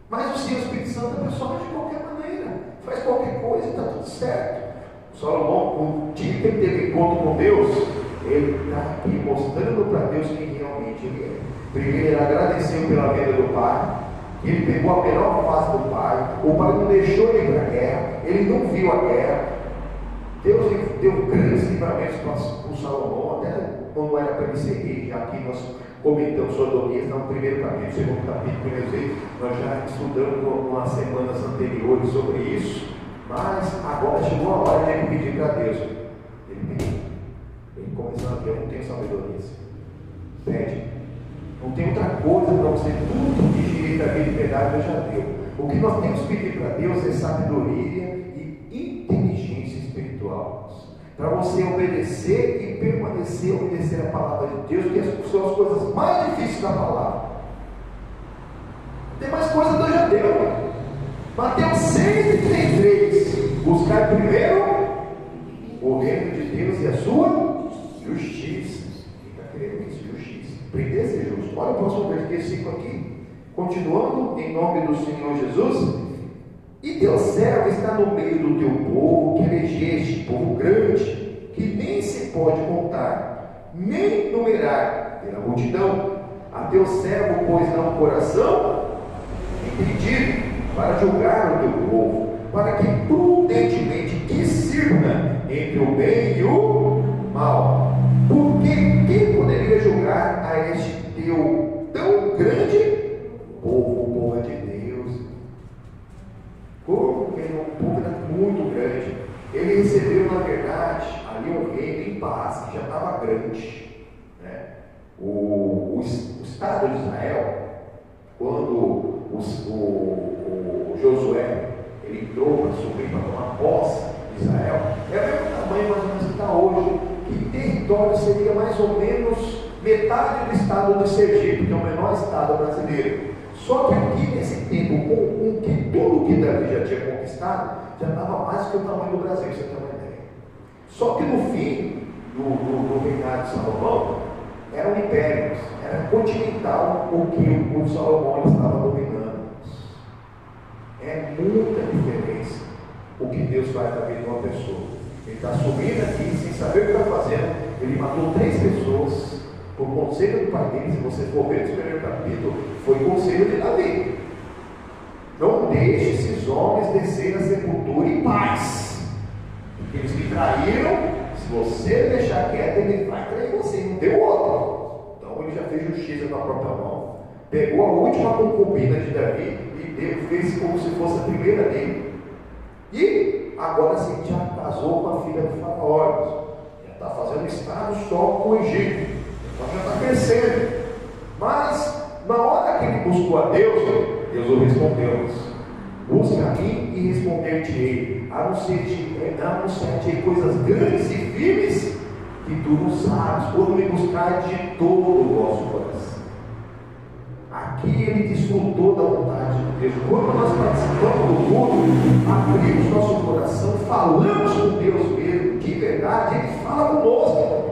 Mas o Senhor Espírito Santo é pessoal de qualquer maneira, faz qualquer coisa e está tudo certo. O Salomão, o dia que ele teve encontro com Deus, ele está aqui mostrando para Deus quem realmente ele é. Primeiro, ele agradeceu pela vida do pai, ele pegou a melhor fase do pai, o pai não deixou ele ir para a guerra, ele não viu a guerra. Deus deu grandes livramentos para o Salomão, até quando era para ele ser rei. Já aqui nós comentamos sobre Adonias no primeiro capítulo, segundo capítulo, primeiro vez, nós já estudamos nas semanas anteriores sobre isso, mas agora chegou a hora de ele pedir para Deus. Ele pediu, ele começou a dizer: eu não tenho sabedoria, pede, não tem outra coisa para você, tudo que direito a vida e verdade eu já deu. O que nós temos que pedir para Deus é sabedoria e inteligência espiritual, para você obedecer e permanecer, obedecer a palavra de Deus, que são as coisas mais difíceis da palavra. Tem mais coisa Deus já deu. Mateus 6,33: buscar primeiro o reino de Deus e a sua justiça. Fica querendo que isso, justiça, aprender a ser justo. Olha o próximo versículo aqui, continuando, em nome do Senhor Jesus: e teu servo está no meio do teu povo, que elegeste, povo grande, que nem se pode contar, nem numerar pela multidão. A teu servo, pois, dá um coração entendido para julgar o teu povo, para que prudentemente discirna entre o bem e o mal. Porque quem poderia julgar a este teu tão grande povo? O povo é de Deus. Como que um povo muito grande. Ele recebeu, na verdade, ali um reino em paz, que já estava grande, né? O Estado de Israel, quando o Josué ele entrou para subir, para tomar posse de Israel, é o mesmo tamanho mais ou menos que está hoje, que território seria mais ou menos metade do estado de Sergipe, que é o menor estado brasileiro. Só que aqui nesse tempo, com que tudo que Davi já tinha conquistado, já estava mais que o tamanho do Brasil, você tem uma ideia. Só que no fim do reinado de Salomão, eram impérios, era continental o que o Salomão estava dominando. É muita diferença o que Deus faz na vida de uma pessoa. Ele está subindo aqui sem saber o que está fazendo. Ele matou 3 pessoas por conselho do pai dele. Se você for ver no primeiro capítulo, foi conselho de Davi. Não deixe esses homens descer na sepultura em paz, porque eles me traíram. Se você deixar quieto, ele vai trair você, não deu outro. Então ele já fez justiça com a própria mão, pegou a última concubina de Davi e fez como se fosse a primeira dele. E agora sim já casou com a filha do faraó, já está fazendo estado só com o Egito, então já está crescendo. Mas na hora que ele buscou a Deus, Deus o respondeu: busca a mim e responder-te-ei, anunciar-te coisas grandes e firmes que tu não sabes, quando me buscar de todo o vosso coração. Aqui ele desfrutou da vontade de Deus. Quando nós participamos do culto, abrimos nosso coração, falamos com Deus mesmo, de verdade, ele fala conosco.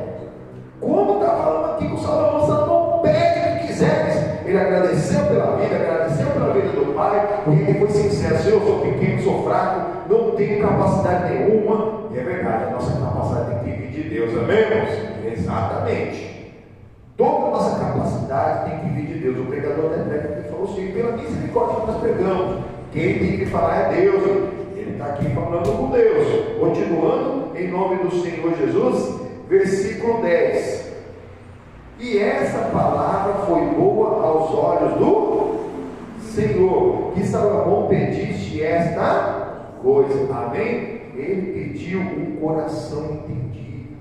Como está falando aqui com o Salomão, pede o que quiseres. Ele agradeceu pela vida, agradeceu pela vida do pai, porque ele foi sincero: Senhor, eu sou pequeno, sou fraco, não tenho capacidade nenhuma. E é verdade, a nossa capacidade tem que vir de Deus, amém, irmãos? Exatamente. Toda a nossa capacidade tem que vir de Deus. O pregador da Bíblia falou assim: pela misericórdia que nós pregamos, quem tem que falar é Deus. Ele está aqui falando com Deus. Continuando, em nome do Senhor Jesus, versículo 10. E essa palavra foi boa aos olhos do Senhor, que Salomão pedisse esta coisa. Amém? Ele pediu um coração entendido,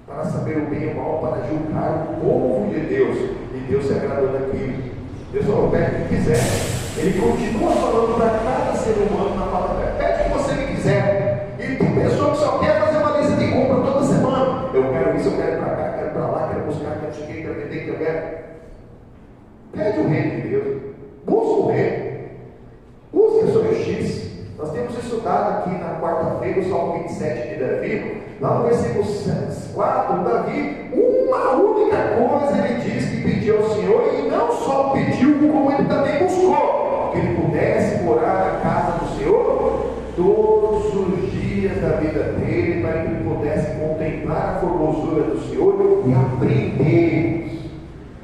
para saber o bem e o mal, para julgar o povo de Deus. E Deus se agradou daquilo. Deus falou: pede o que quiser. Ele continua falando para cada ser humano na palavra: pede o que você me quiser. E tem pessoa que só quer fazer uma lista de compra toda semana. Eu quero isso, eu quero ir para cá, quero para lá, quero buscar, quero chegar, quero vender, quero ver. Pede o reino de Deus. Busca o reino. Busca a sua justiça. Nós temos estudado aqui na quarta-feira o Salmo 27 de Davi. Lá no versículo 4, Davi, uma única coisa ele diz que pediu ao Senhor, e não só pediu, como ele também buscou, que ele pudesse morar na casa do Senhor todos os dias da vida dele, para que ele pudesse contemplar a formosura do Senhor e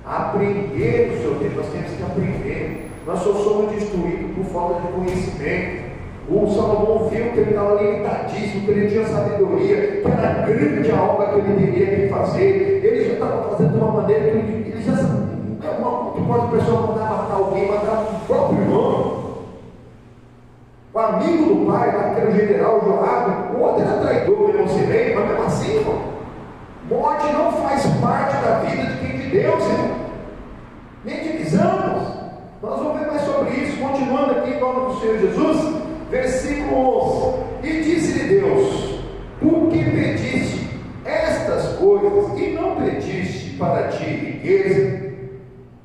aprender do seu Deus. Nós temos que aprender. Nós só somos destruídos por falta de conhecimento. O Salomão viu que ele estava limitadíssimo, que ele tinha sabedoria, que era grande a obra que ele teria que fazer. Ele já estava fazendo de uma maneira que ele já sabia. Pode a pessoa mandar matar alguém, matar o próprio irmão. O amigo do pai, que era o general Joabe, o outro era traidor, ele não se vê, mas mesmo assim, irmão, morte não faz parte da vida de quem de Deus, irmão. Nem divisamos. Nós vamos ver mais sobre isso, continuando aqui em nome do Senhor Jesus. Versículo 11: e disse-lhe Deus: por que pediste estas coisas e não pediste para ti riqueza,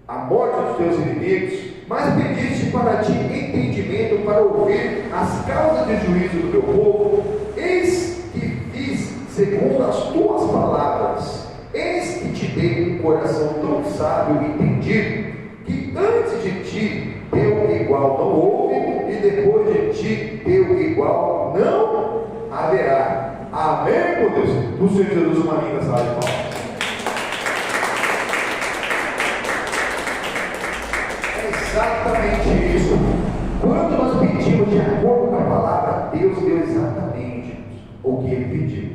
a morte dos teus inimigos, mas pediste para ti entendimento para ouvir as causas de juízo do meu povo? Eis que fiz segundo as tuas palavras, eis que te dei um coração tão sábio e entendido, que antes de ti deu igual não houve, e depois de ti deu igual não haverá. Amém, meu Deus? Do Senhor Jesus, uma linda salva de palmas. É exatamente isso. Quando nós pedimos de acordo com a palavra, Deus deu exatamente o que ele pediu.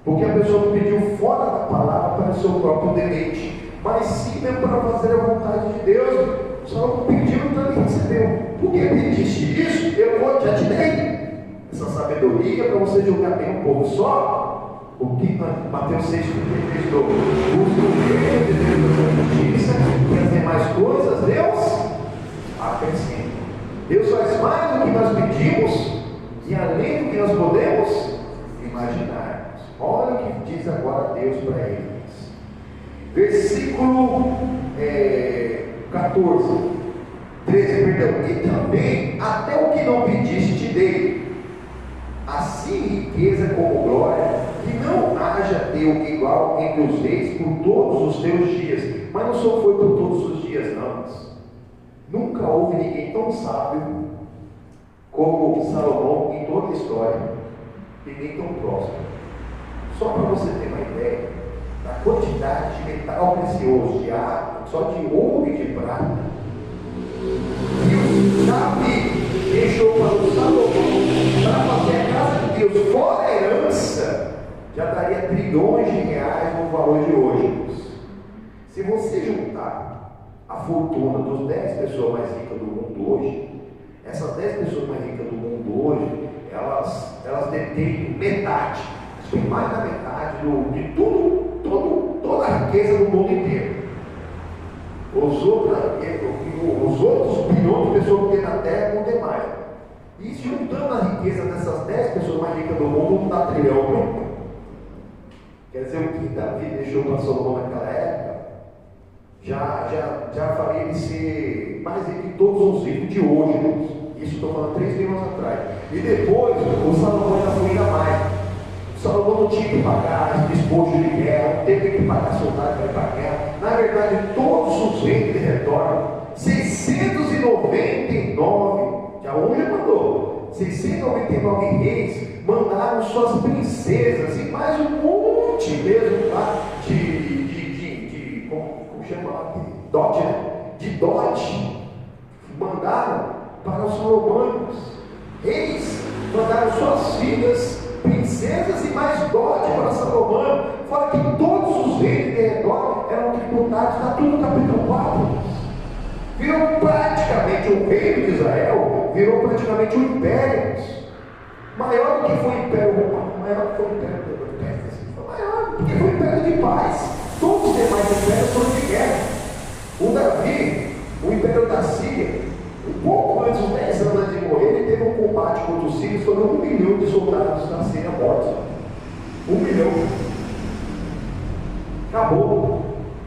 Porque a pessoa não pediu fora da palavra para o seu próprio deleite, mas sim mesmo para fazer a vontade de Deus. Só pediu, então ele recebeu. Porque pediste isso, já te dei essa sabedoria para você julgar bem o povo. Só O que Mateus 6,33 busca o reino de Deus e a sua justiça, e as demais coisas Deus acrescenta. Deus faz mais do que nós pedimos e além do que nós podemos imaginar. Olha o que diz agora Deus para eles. Versículo 13, perdão. E também até o que não pediste te dei, assim riqueza como glória, que não haja teu igual entre os reis por todos os teus dias. Mas não só foi por todos os dias, não. Nunca houve ninguém tão sábio como Salomão em toda a história, e nem tão próximo. Só para você ter uma ideia da quantidade de metal precioso, de água, só de ouro e de prata, que o Davi deixou para o Salomão para fazer a casa de Deus, fora a herança, já daria trilhões de reais no valor de hoje. Se você juntar a fortuna dos 10 pessoas mais ricas do mundo hoje, essas 10 pessoas mais ricas do mundo hoje, elas detêm metade, mais da metade de toda a riqueza do mundo inteiro. Os outros bilhões de pessoas que tem na Terra não tem mais. E juntando a riqueza dessas 10 pessoas mais ricas do mundo, não dá trilhão. Quer dizer, o que Davi deixou para Salomão naquela época, já faria ele ser mais rico que todos os ricos de hoje. Isso estou falando 3 mil anos atrás. E depois, o Salomão ainda foi ainda mais. O Salomão não tinha que pagar despojo de guerra, não teve que pagar soldado para ir para a guerra. Na verdade, todos os reis de redor, 699, já um já mandou, 699 reis mandaram suas princesas e mais um monte mesmo, tá? Como chama lá? Dote, né? De dote. Mandaram para os salomanos. Reis mandaram suas filhas, princesas e mais dote para Salomão. Fora que todos os reis de redor eram tributados, está tudo no capítulo 4. Virou praticamente o reino de Israel, virou praticamente o império. Maior do que foi o Império Romano, maior do que foi o Império Persa, foi maior, porque foi o Império de paz. Todos os demais impérios foram de guerra. O Davi, o Império da Síria, um pouco antes, uns 10 anos antes de morrer, ele teve um combate contra os sírios, foram 1 milhão de soldados da Síria mortos. 1 milhão. Acabou.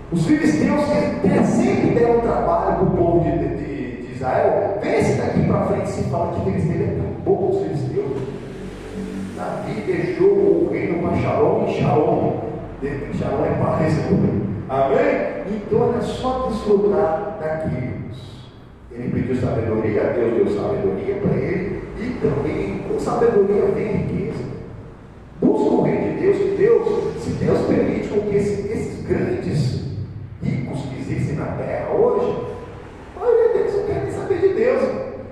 Os filisteus que sempre deram trabalho para o povo de Israel, vem esse daqui para frente e se fala que filisteu acabou com os filisteus. Davi deixou o reino para Shalom e Shalom. Shalom é paz. Amém? Então era só desfrutar daquilo. Ele pediu sabedoria, Deus deu sabedoria para ele, e também com sabedoria vem riqueza. Busca o reino de Deus, que Deus, se Deus permite com que esses grandes ricos que existem na terra hoje, a maioria deles não querem saber de Deus.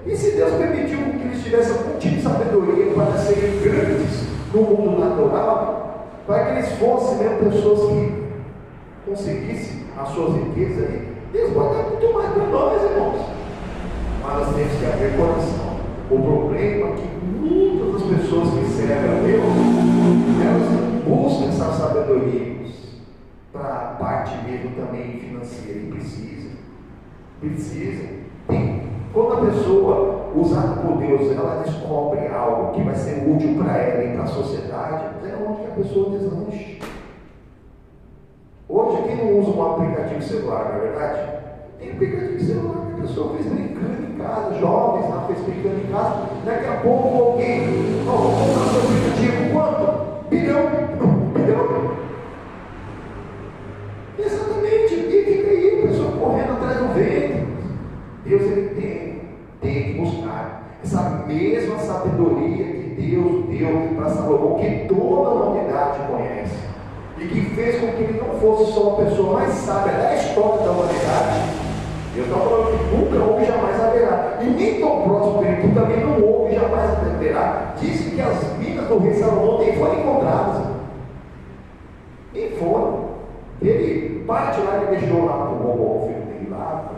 E se Deus permitiu que eles tivessem algum tipo de sabedoria para serem grandes no mundo natural, para que eles fossem mesmo pessoas que conseguissem as suas riquezas ali, Deus pode dar muito mais para nós, irmãos. Mas nós temos que abrir coração. O problema é que muitas das pessoas que servem a Deus, elas não buscam essas sabedorias para a parte mesmo também financeira. E precisa. Quando a pessoa, usada por Deus, ela descobre algo que vai ser útil para ela e para a sociedade, é onde que a pessoa deslanche. Hoje, quem não usa um aplicativo celular, não é verdade? Tem aplicativo celular que a pessoa fez brincando em casa, jovens lá fez brincando em casa, daqui a pouco alguém, vamos comprar seu aplicativo, quanto? Bilhão. Exatamente, e fica aí, a pessoa correndo atrás do vento. Deus ele tem que buscar essa mesma sabedoria que Deus deu para Salomão, que toda a humanidade conhece, e que fez com que ele não fosse só a pessoa mais sábia da história da humanidade. Eu estou falando que nunca houve, jamais haverá, e nem tão próximo dele, que também não houve, jamais haverá. Dizem que as minas do rei Salomão nem foram encontradas, nem foram. Ele parte lá, ele deixou lá para o filho dele lá,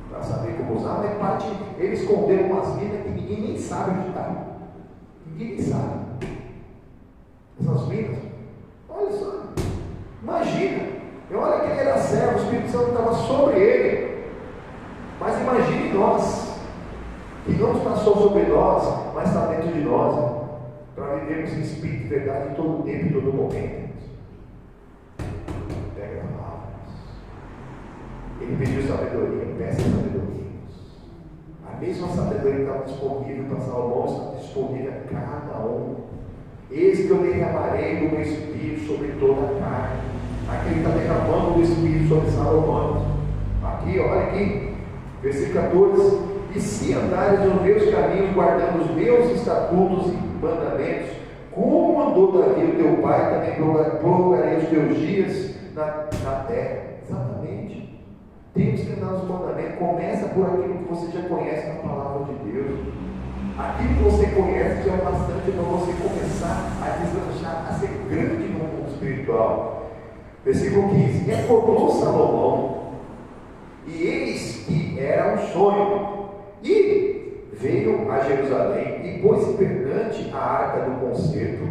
para saber como usar, mas parte, ele escondeu umas minas que ninguém nem sabe onde está. Ninguém nem sabe. Essas minas nós, que não está só sobre nós, mas está dentro de nós, para vivermos em espírito e verdade em todo tempo e todo momento. Pega a palavra. Ele pediu sabedoria, peça sabedoria. A mesma sabedoria que estava disponível para Salomão está disponível a cada um. Eis que eu derramarei do meu espírito sobre toda a carne. Aqui ele está derramando o espírito sobre Salomão. Aqui, olha aqui, versículo 14: e se andares nos meus caminhos, guardando os meus estatutos e mandamentos, como mandou Davi o teu pai, também prolongarei os teus dias na terra. Exatamente. Temos que andar nos mandamentos. Começa por aquilo que você já conhece na palavra de Deus. Aquilo que você conhece já é bastante para você começar a deslanchar, a ser grande no mundo espiritual. Versículo 15: e acordou Salomão, e eis que era um sonho, e veio a Jerusalém, e pôs-se perante a arca do concerto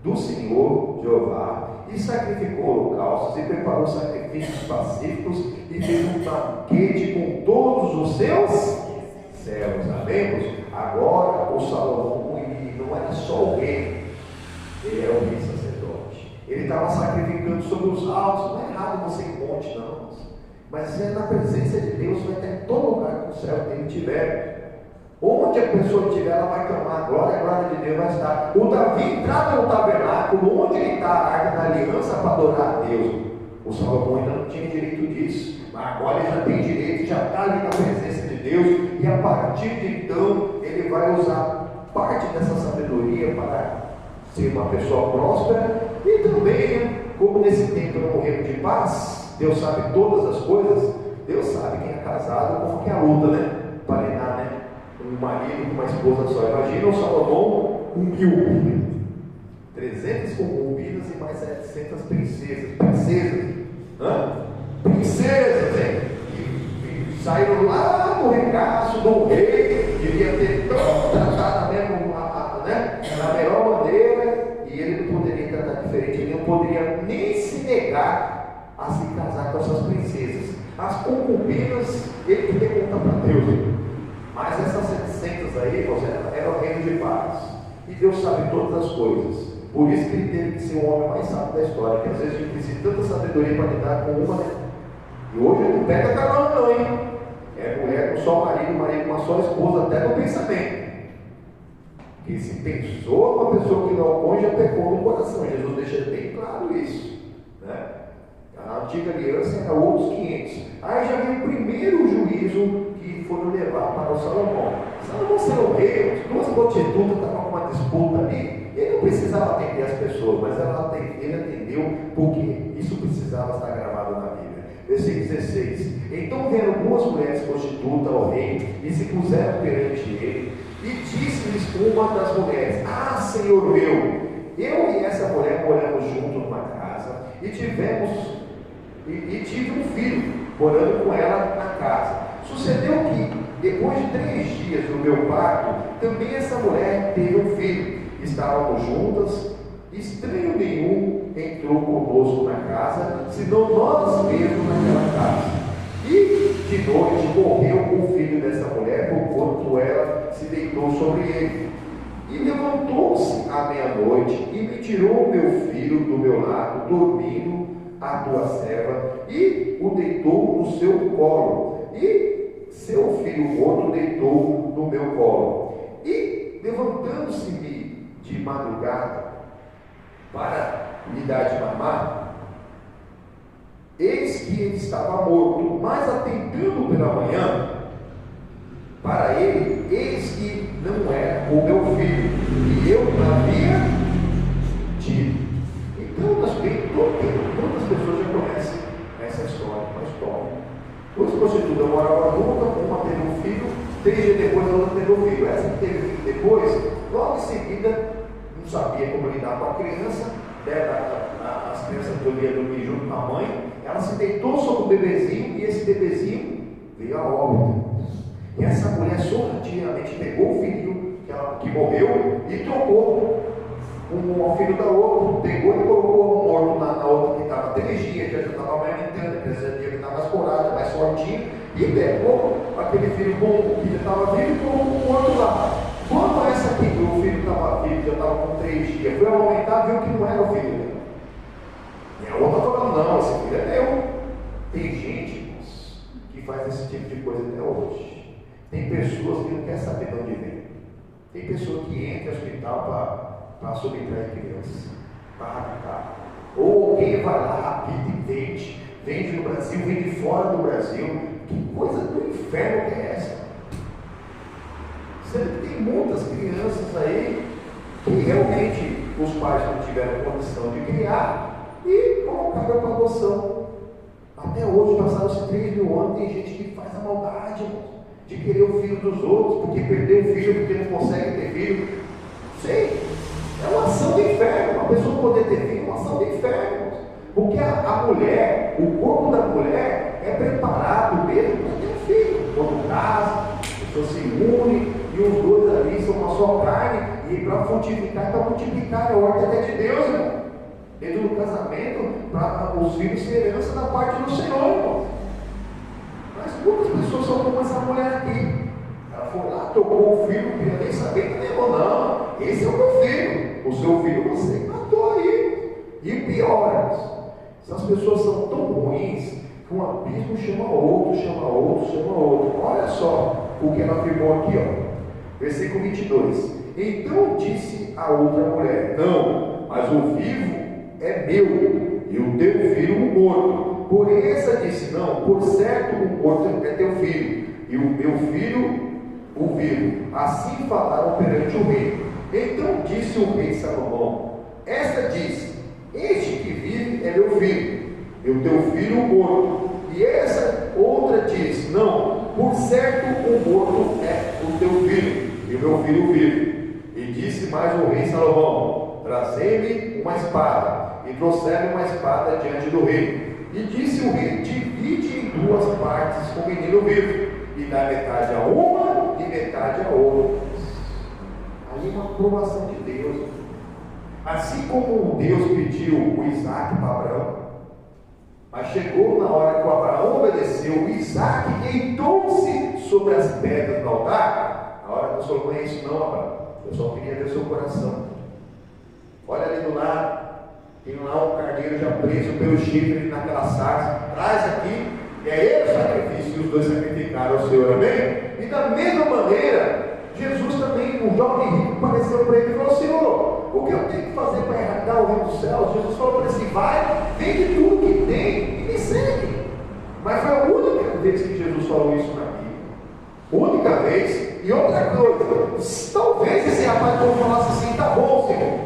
do Senhor Jeová, e sacrificou holocaustos, e preparou sacrifícios pacíficos, e fez um banquete com todos os seus servos. Amém? Agora o Salomão não era só o rei, ele era o rei sacerdote. Ele estava sacrificando sobre os altos. Não é errado você ir monte, não, mas é na presença de Deus. Vai ter todo lugar que o céu dele tiver. Onde a pessoa estiver, ela vai clamar, a glória de Deus vai estar. O Davi entrava no tabernáculo, onde ele está, a arca da aliança, para adorar a Deus. O Salomão ainda não tinha direito disso, mas agora ele já tem direito, já está ali na presença de Deus, e a partir de então, ele vai usar parte dessa sabedoria para ser uma pessoa próspera, e também, como nesse tempo não morremos de paz, Deus sabe todas as coisas, Deus sabe quem é casado, como que é a luta, né? Para lidar, né? Um marido com uma esposa só. Imagina o Salomão com 1000, 300 concubinas e mais 700 princesas. Princesas, hein? Que saíram lá no regaço do rei, devia ter tratado mesmo, né? Da melhor maneira, e ele não poderia tratar diferente, ele não poderia nem se negar a se casar com essas princesas. As concubinas, ele queria contar para Deus, mas essas 700 aí, eram o reino de paz, e Deus sabe todas as coisas. Por isso que ele teve que ser o homem mais sábio da história, que às vezes a gente precisa de tanta sabedoria para lidar com uma, né? E hoje não pega carona não, hein? É mulher com só marido com uma só esposa, até no pensamento. Que se pensou uma pessoa que não põe, já pecou no coração. Jesus deixa bem claro isso, né? A antiga aliança era outros 500. Aí já veio o primeiro juízo que foram levar para o Salomão. Salomão sendo rei, duas prostitutas estavam com uma disputa ali. Ele não precisava atender as pessoas, mas ele atendeu porque isso precisava estar gravado na Bíblia. Versículo 16: então vieram duas mulheres prostitutas ao rei e se puseram perante ele, e disse-lhes uma das mulheres: ah, Senhor meu, eu e essa mulher moramos juntos numa casa e tive um filho morando com ela na casa. Sucedeu que, depois de 3 dias do meu parto, também essa mulher teve um filho. Estávamos juntas, estranho nenhum entrou conosco na casa, senão nós mesmos naquela casa. E de noite morreu o filho dessa mulher, porquanto ela se deitou sobre ele. E levantou-se à meia-noite e me tirou o meu filho do meu lado, dormindo a tua serva, e o deitou no seu colo. E seu filho morto deitou no meu colo. E levantando-se-me de madrugada para lhe dar de mamar, eis que ele estava morto, mas atentando pela manhã para ele, eis que não era o meu filho, e eu havia tido. Então nós vemos, todas as pessoas já conhecem essa história, uma história. Duas prostitutas moravam juntas, uma teve um filho, 3 dias depois a outra teve um filho. Essa que teve filho depois, logo em seguida, não sabia como lidar com a criança, as crianças podiam dormir junto com a mãe, ela se deitou sobre o bebezinho, e esse bebezinho veio a óbito. E essa mulher sorrateiramente pegou o filho que morreu e trocou um filho da outra, pegou e colocou morto na outra que estava 3 dias, que já estava amamentando, que já estava mais corada, mais fortinha, e pegou aquele filho bom que já estava vivo e colocou o outro lá. Quando essa aqui, o filho estava vivo, já estava com 3 dias, foi aumentar, viu que não era o filho dele. E a outra falando, não, esse filho é meu. Tem gente, irmãos, que faz esse tipo de coisa até hoje. Tem pessoas que não querem saber de onde vem. Tem pessoa que entra no hospital para subtrair crianças, para raptar. Ou alguém vai lá, rapita e vende no Brasil, vende fora do Brasil. Que coisa do inferno que é essa? Sendo que tem muitas crianças aí que realmente os pais não tiveram condição de criar e colocaram para adoção. Até hoje, passaram-se 3.000 anos, tem gente que faz a maldade, irmão, de querer o filho dos outros, porque perdeu o filho, porque não consegue ter filho. Sei, é uma ação do inferno. Uma pessoa poder ter filho é uma ação do inferno. Porque a mulher, o corpo da mulher é preparado mesmo para ter um filho. Quando casa, a pessoa se une e os dois ali são uma só carne, e para frutificar, para multiplicar, é a ordem até de Deus, irmão. Dentro do casamento, para os filhos ser herança da parte do Senhor, irmão. Mas muitas pessoas são como essa mulher aqui. Ela foi lá, tocou o filho, não queria nem saber que levou, não. Esse é o meu filho. O seu filho você matou aí. E pior, essas pessoas são tão ruins que um abismo chama outro, chama outro, chama outro. Olha só o que ela afirmou aqui, ó. Versículo 22. Então disse a outra mulher: não, mas o vivo é meu, e o teu filho o morto. Porém essa disse: não, por certo o morto é teu filho, e o meu filho o vivo. Assim falaram perante o rei. Então disse o rei Salomão: esta diz: este que vive é meu filho, e o teu filho o morto. E essa outra diz: não, por certo o morto é o teu filho, e o meu filho vive. E disse mais o rei Salomão: trazei-me uma espada. E trouxeram uma espada diante do rei. E disse o rei: divide em 2 partes o menino vivo, e dá metade a uma e metade a outra. Aí uma aprovação de Deus. Assim como Deus pediu o Isaac para Abraão, mas chegou na hora que o Abraão obedeceu, o Isaac deitou-se sobre as pedras do altar. A hora que eu só não é isso não, Abraão. Eu só queria ver o seu coração. Olha ali do lado, tem lá um carneiro já preso pelo chifre naquela sarça. Traz aqui, e é ele o sacrifício. E os dois sacrificaram ao Senhor, amém? E da mesma maneira, Jesus também, um jovem rico, apareceu para ele e falou: Senhor, o que eu tenho que fazer para herdar o reino dos céus? Jesus falou para ele assim: vai, vende tudo que tem e me segue. Mas foi a única vez que Jesus falou isso na Bíblia. Única vez. E outra coisa, talvez esse rapaz falasse assim: tá bom, Senhor,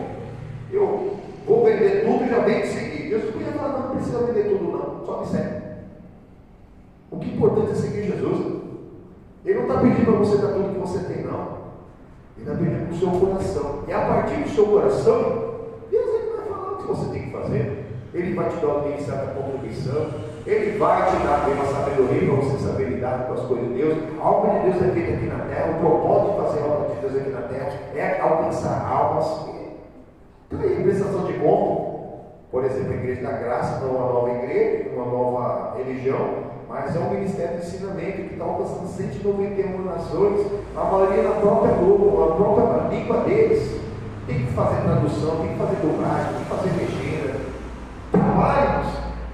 eu vou vender tudo e já vem te seguir. Jesus podia falar: não precisa vender tudo não, só me segue. O que é importante é seguir Jesus. Ele não está pedindo para você dar tudo que você tem, não. Ele está pedindo para o seu coração. E a partir do seu coração, Deus vai falar o que você tem que fazer. Ele vai te dar uma certa contribuição. Ele vai te dar uma sabedoria para você saber lidar com as coisas de Deus. A obra de Deus é feita aqui na terra. O propósito de fazer a obra de Deus aqui na terra é alcançar almas. Então aí, prestação de conta. Por exemplo, a Igreja da Graça não é uma nova igreja, uma nova religião, mas é um ministério de ensinamento que está alcançando 191 nações, a maioria na própria língua, na própria língua deles. Tem que fazer tradução, tem que fazer dublagem, tem que fazer legenda. Trabalhos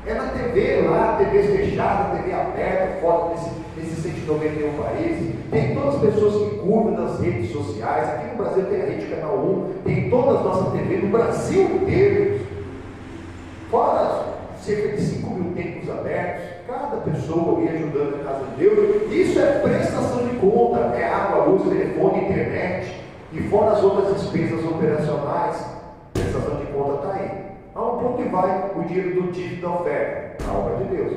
é na TV lá, TV fechada, TV aberta, fora desses 191 países. Tem todas as pessoas que cuidam das redes sociais. Aqui no Brasil tem a Rede Canal 1, tem todas as nossas TV no Brasil inteiro. Fora cerca de 5.000 templos abertos, cada pessoa ia ajudando na casa de Deus. Isso é prestação de conta, é água, luz, telefone, internet, e fora as outras despesas operacionais, prestação de conta está aí. Aonde ponto que vai o dinheiro do dízimo da oferta? Na obra de Deus.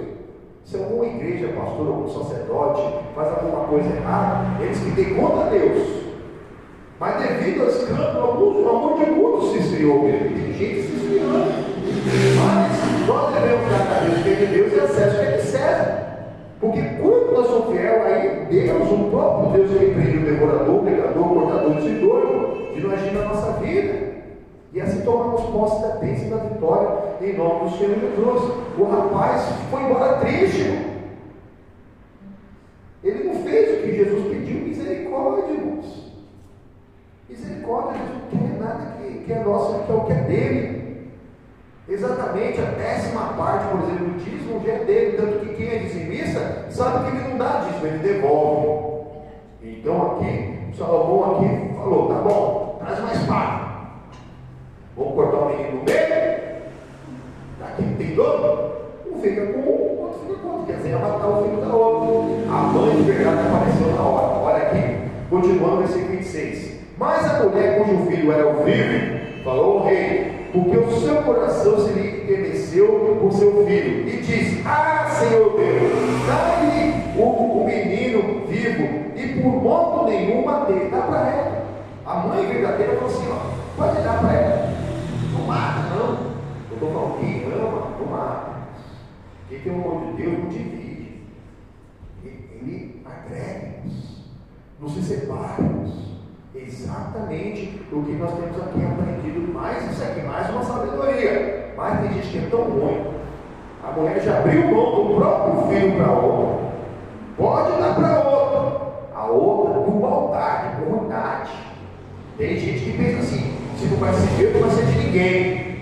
Se alguma igreja, pastor, algum sacerdote faz alguma coisa errada, eles que têm conta a Deus. Mas devido ao escândalo, o amor de muitos se esfriou mesmo. Tem gente se esfriando. Mas nós devemos dar a Deus o que é de Deus e acesso o que é de César. Porque quando nós somos fiel, aí Deus, o próprio Deus, ele prende o devorador, o pecador, o cortador de seguidor, de não agir na nossa vida. E assim tomamos posse da bênção e da vitória em nome do Senhor Jesus. O rapaz foi embora triste. Misericórdia, Deus não quer nada que é nosso, Ele quer o que é dele. Exatamente a 10ª parte, por exemplo, do dízimo já é dele. Tanto que quem é dizimista sabe que ele não dá dízimo, ele devolve. Então aqui, Salomão aqui falou: tá bom, traz uma espada. Vamos cortar o menino no meio. Aqui não tem dono. Um fica com um, o outro fica com outro. Quer dizer, é matar o filho da outra. A mãe de verdade apareceu na hora. Olha aqui, continuando o versículo 26. Mas a mulher cujo filho era o vivo, falou ao rei, porque o seu coração se lhe enterneceu por seu filho, e disse: ah, Senhor Deus, dá-lhe o menino vivo, e por modo nenhum matei. Dá para ela. A mãe verdadeira falou assim: ó, pode dar para ela. Não mata, não. Eu estou falando, quem ama, não mata. Quem tem o amor de Deus não divide. Ele agrega-nos, não se separa-nos. Exatamente o que nós temos aqui aprendido. Mais isso aqui, mais uma sabedoria. Mas tem gente que é tão ruim. A mulher já abriu mão do próprio filho para outra. Pode dar para outra. A outra, por maldade, por ruindade. Tem gente que pensa assim: se não vai ser meu, não vai ser de ninguém.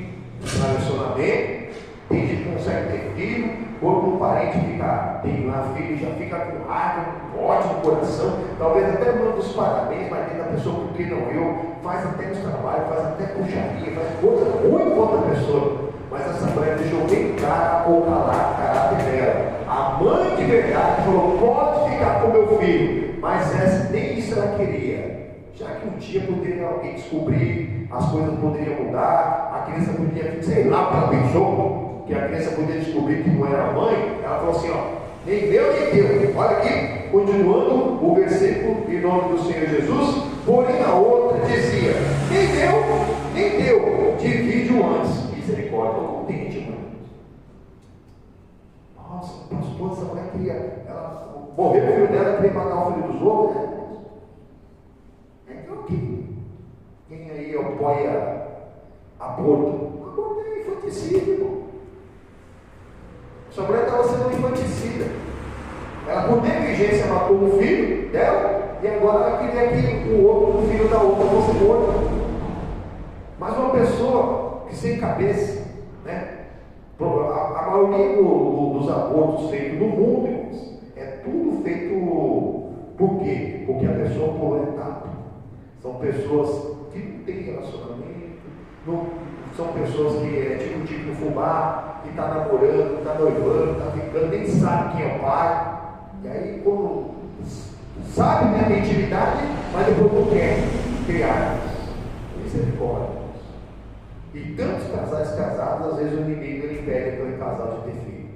Relacionamento, tem gente que não consegue ter filho, quando um parente tem lá filho, já fica com raiva, com ódio no coração, talvez até manda os parabéns, mas dentro da pessoa com quem não eu, faz até nos trabalhos, faz até puxaria, faz coisa ruim contra a pessoa. Mas essa mulher deixou bem claro o caráter dela. A mãe de verdade falou: pode ficar com meu filho, mas essa, nem isso ela queria. Já que um dia poderia alguém descobrir, as coisas poderiam mudar, a criança podia, sei lá o que ela pensou, que a criança poderia descobrir que não era a mãe. Ela falou assim: ó, nem meu nem teu. Olha aqui, continuando o versículo, em nome do Senhor Jesus. Porém a outra dizia: nem teu, divide-o antes. Misericórdia, estou contente, mano. Nossa, pastor, essa mulher queria, ela morreu o filho dela, queria matar o filho dos outros, né? Então, quem aí apoia aborto? Aborto é infanticídio, irmão. Essa mulher estava sendo infanticida. Ela, por negligência, matou o filho dela, e agora ela queria que o filho da outra fosse morto. Mas uma pessoa que sem cabeça, né? A maioria dos abortos feitos no mundo, irmãos, é tudo feito por quê? Porque a pessoa pulou etapa. São pessoas que não têm relacionamento, são pessoas que é tipo no fubá, que está namorando, está noivando, está ficando, nem sabe quem é o pai. E aí, quando sabe, né, tem intimidade, mas depois não quer criar. Misericórdia. E tantos casais casados, às vezes o inimigo ele impede aquele casal de ter filho.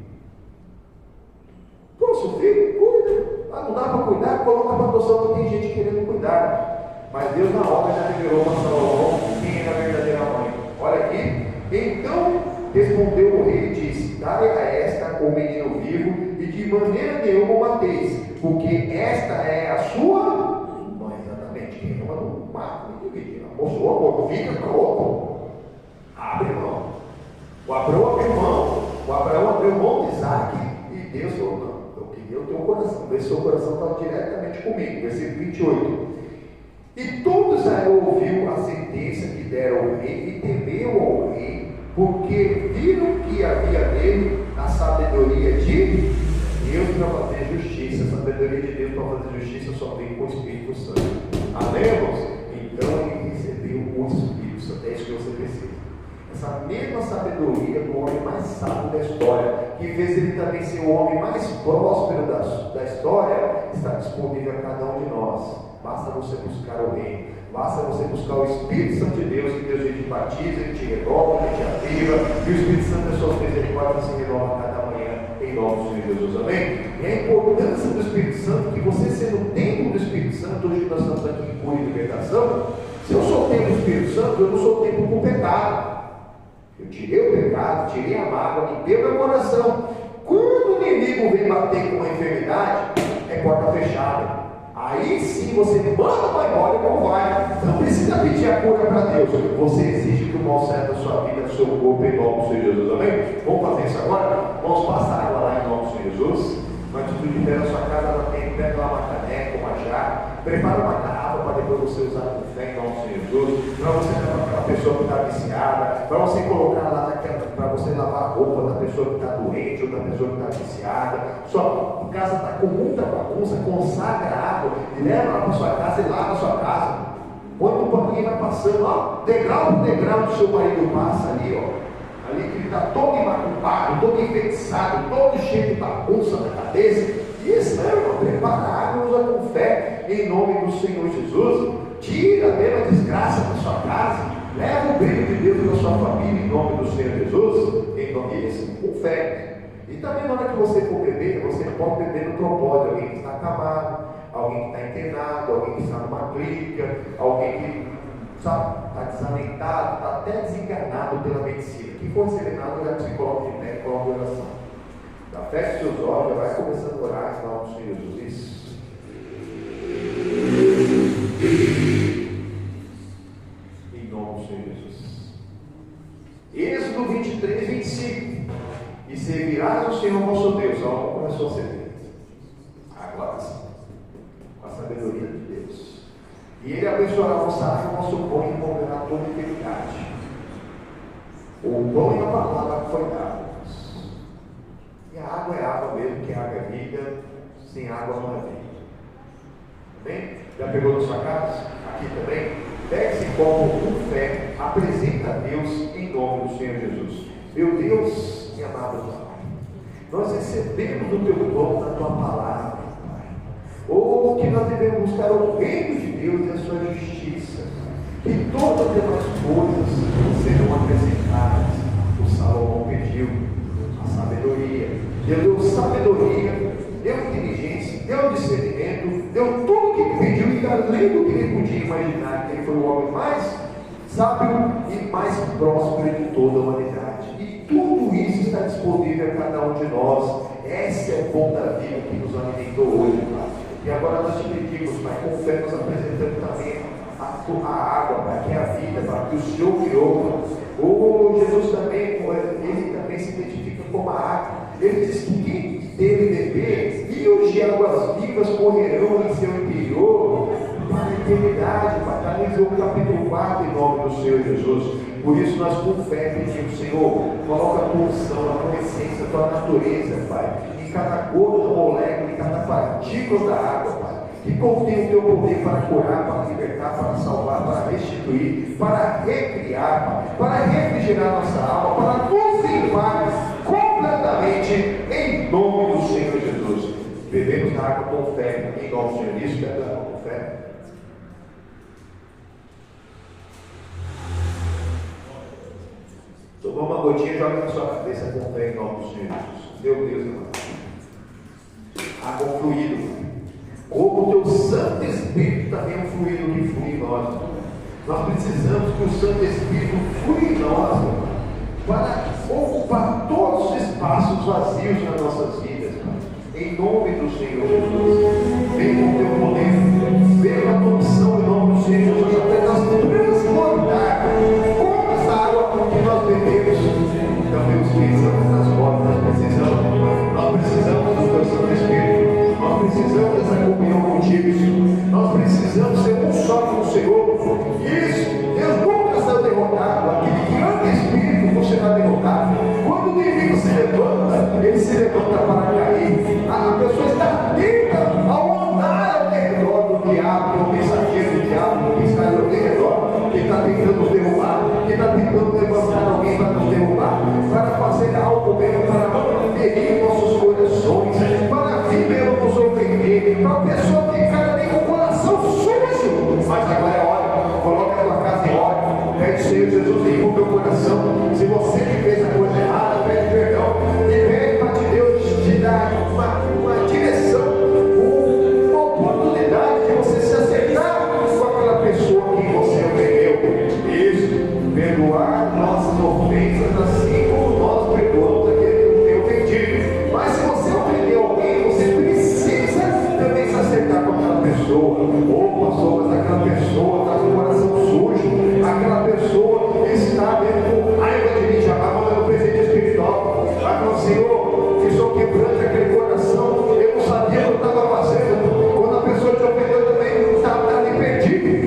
Pô, seu filho, cuida. Ah, não dá para cuidar, coloca para adoção, porque tem gente querendo cuidar. Mas Deus na hora já revelou para Salomão quem era a verdadeira mãe. Olha aqui. Então respondeu o rei e disse: dai a esta o menino vivo, e de maneira nenhuma o mateis, porque esta é a sua mãe. Exatamente. Quem ama não mata, nem divide. Mostrou amor, fica para o outro. Abre mão. O Abraão abriu mão de Isaac, e Deus falou: não, eu queria o teu coração, ver se o seu coração estava diretamente comigo. Versículo 28. E todo Israel ouviu a sentença que deram ao rei, e temeu ao rei, porque viram que havia nele a sabedoria de Deus para fazer justiça. A sabedoria de Deus para fazer justiça só vem com o Espírito Santo. Amém, irmãos? Então ele recebeu o Espírito Santo. É isso que você precisa. Essa mesma sabedoria do homem mais sábio da história, que fez ele também ser o homem mais próspero da história, está disponível a cada um de nós. Basta você buscar o reino, basta você buscar o Espírito Santo de Deus, que Deus ele te batiza, ele te renova, ele te aviva, e o Espírito Santo é suas misericórdias se renova a cada manhã, em nome do Senhor Jesus, amém? E a importância do Espírito Santo, que você sendo templo do Espírito Santo, hoje nós estamos aqui em cura e libertação. Se eu sou templo do Espírito Santo, eu não sou templo com pecado. Eu tirei o pecado, tirei a mágoa, limpei o meu coração. Quando o inimigo vem bater com uma enfermidade, é porta fechada. Aí sim você manda para embora e não vai. Não precisa pedir a cura para Deus. Você exige que o mal saia da sua vida, do seu corpo, em nome do Senhor Jesus. Amém? Vamos fazer isso agora? Vamos passar água lá em nome do Senhor Jesus. Mas tudo de pé na sua casa, ela tem, pega lá uma caneca, uma jarra, prepara uma garrafa para para você usar com fé em nome do Senhor Jesus, para você levar para aquela pessoa que está viciada, para você colocar lá para você lavar a roupa da pessoa que está doente ou da pessoa que está viciada. Sua casa está com muita bagunça, consagra água e leva lá para sua casa e lava a sua casa. Põe no paninho e vai passando, ó, degrau por degrau do seu marido passa ali, ó. Ali que ele está todo emaculado, todo enfeitiçado, todo cheio de bagunça na cabeça. E esse irmão, prepara a água, usa com fé, em nome do Senhor Jesus. Tira mesmo a desgraça da sua casa, leva o brilho de Deus na sua família, em nome do Senhor Jesus. Em nome disso, com fé. E também na hora que você for beber, você pode beber no propósito, alguém que está acamado, alguém que está internado, alguém que está numa clínica, alguém que está desalentado, está até desenganado pela medicina. Que for serenado, já se coloca de pé e coloca oração. Então, feche seus olhos, vai começando a orar em nome do Senhor Jesus. Em nome do Senhor Jesus. Êxodo 23, 25. E servirás ao Senhor vosso Deus. Olha como começou a servir. Agora sim. Com a sabedoria de Deus. E ele abençoará a vossa água, o vosso pão, e moverá toda enfermidade. O pão e a palavra que foi dada. E a água é água mesmo, que a água é vida, sem água não é vida. Amém? Já pegou na sua casa? Aqui também? Pegue esse copo com fé, apresenta a Deus em nome do Senhor Jesus. Meu Deus e amado Pai, nós recebemos o teu pão da tua palavra, Pai. Ou que nós devemos buscar o reino de Deus e a sua justiça, que todas as demais coisas serão acrescentadas. O Salomão pediu a sabedoria. Deus deu sabedoria, deu inteligência, deu discernimento, deu tudo o que ele pediu e além do que ele podia imaginar, que ele foi o homem mais sábio e mais próspero de toda a humanidade. E tudo isso está disponível a cada um de nós. Esse é o pão da vida que nos alimentou hoje, Pai. E agora nós te pedimos, Pai, com fé nós apresentamos também a água, Pai, que é a vida, Pai, que o Senhor criou. O Jesus também, ele também se identifica como a água. Ele diz que quem dele beber, rios de águas vivas correrão em seu interior para a eternidade. Pai, está em João capítulo 4, em nome do Senhor Jesus. Por isso nós com fé pedimos, Senhor, coloca a tua unção, a tua essência, a tua natureza, Pai, em cada gota, molécula, em cada partícula da água, Pai, que contém o teu poder para curar, para libertar, para salvar, para restituir, para recriar, Pai, para refrigerar nossa alma, para nos limpar completamente, em nome do Senhor Jesus. Bebemos na água com fé, em nome do Senhor. Isso, bebe água com fé. Toma uma gotinha e joga na sua cabeça com fé, em nome do Senhor Jesus. Meu Deus, irmão. Água fluindo. Como o teu Santo Espírito também é um fluido que flui em nós. Nós precisamos que o Santo Espírito flui em nós, irmão, para ocupar todos os espaços vazios nas nossas vidas, Pai. Em nome do Senhor Jesus. Vem com o teu poder, vem com a tua unção em nome do Senhor Jesus, até nós transbordar como essa água que nós bebemos. Também os pensamos nas portas, nós precisamos do teu Santo Espírito, nós precisamos dessa comunhão contigo, Senhor. Nós precisamos ser um só com o Senhor. Isso, Deus nunca será derrotado. Aquele que anda Espírito não será derrotado. Quando o inimigo se levanta, ele se levanta para cair. A pessoa está atenta ao andar ao redor do diabo, o mensageiro do diabo, que está ao redor, que está tentando nos derrubar, que está tentando levantar alguém para nos derrubar, para fazer algo mesmo, para ferir nossos corações, para viver ou nos ofender, para a pessoa ficar ali com o coração sujo. Mas agora é hora, coloca a tua casa em ordem, pede Senhor Jesus, limpa o teu coração. Se você que fez a coisa errada, pede perdão e pede para Deus te dar uma direção, uma oportunidade de você se acertar com aquela pessoa que você ofendeu. Isso, perdoar nossas ofensas assim como nós perdoamos aquele que nos tem ofendido. Mas se você ofendeu alguém, você precisa também se acertar com aquela pessoa. Ou pastor, mas aquela pessoa está com o coração sujo, aquela pessoa está mesmo com raiva de mim, já vai mandando um presente espiritual. Vai falar, Senhor, que sou quebrante aquele coração, eu não sabia o que eu estava fazendo. Quando a pessoa te ofendeu também, está ali perdido.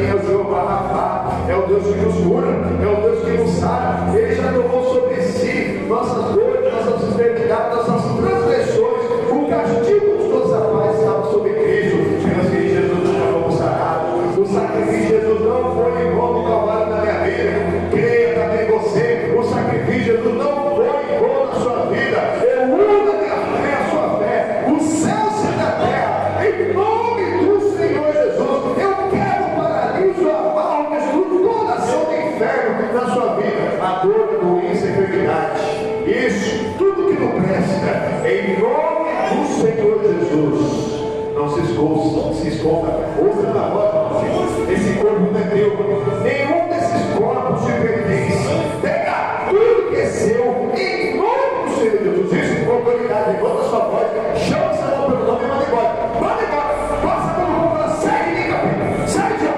é o Jeová Rapá, é o Deus que nos cura, é o Deus que nos sara. Ele já tomou sobre si nossas dores, nossas enfermidades, nossas transgressões. O castigo de toda a paz estava sobre Cristo. Menos que Jesus não fomos sarados. O sacrifício de Jesus não foi em vão no Calvário da minha vida. Creia também você, o sacrifício de Jesus não foi em vão na sua vida. Eu uno a minha fé, a sua fé, os céus e a terra, em nome do Senhor Jesus. Eu quero o paralítico, a alma, toda ação do inferno na sua vida, a dor, a doença, a enfermidade. Isso, tudo que não presta, em nome do Senhor Jesus. Não se esconda, ouça na voz, esse corpo não é teu, nenhum desses corpos te pertence. Pega tudo que é seu, em nome do Senhor Jesus. Isso com autoridade, levanta a sua voz, chama essa mão pelo nome e manda embora. Manda embora, passa pelo corpo, sai de capeta, sai de ó,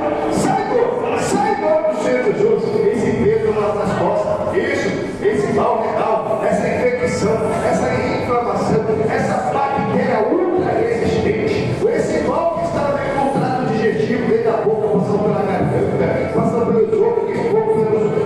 sai em nome do Senhor Jesus. Esse peso nas costas, isso, esse mal renal, essa infecção, essa inflamação, essa bactéria ultra resistente, esse mal que está no contrato digestivo dentro da boca, passando pela garganta, passando pelo esôfago,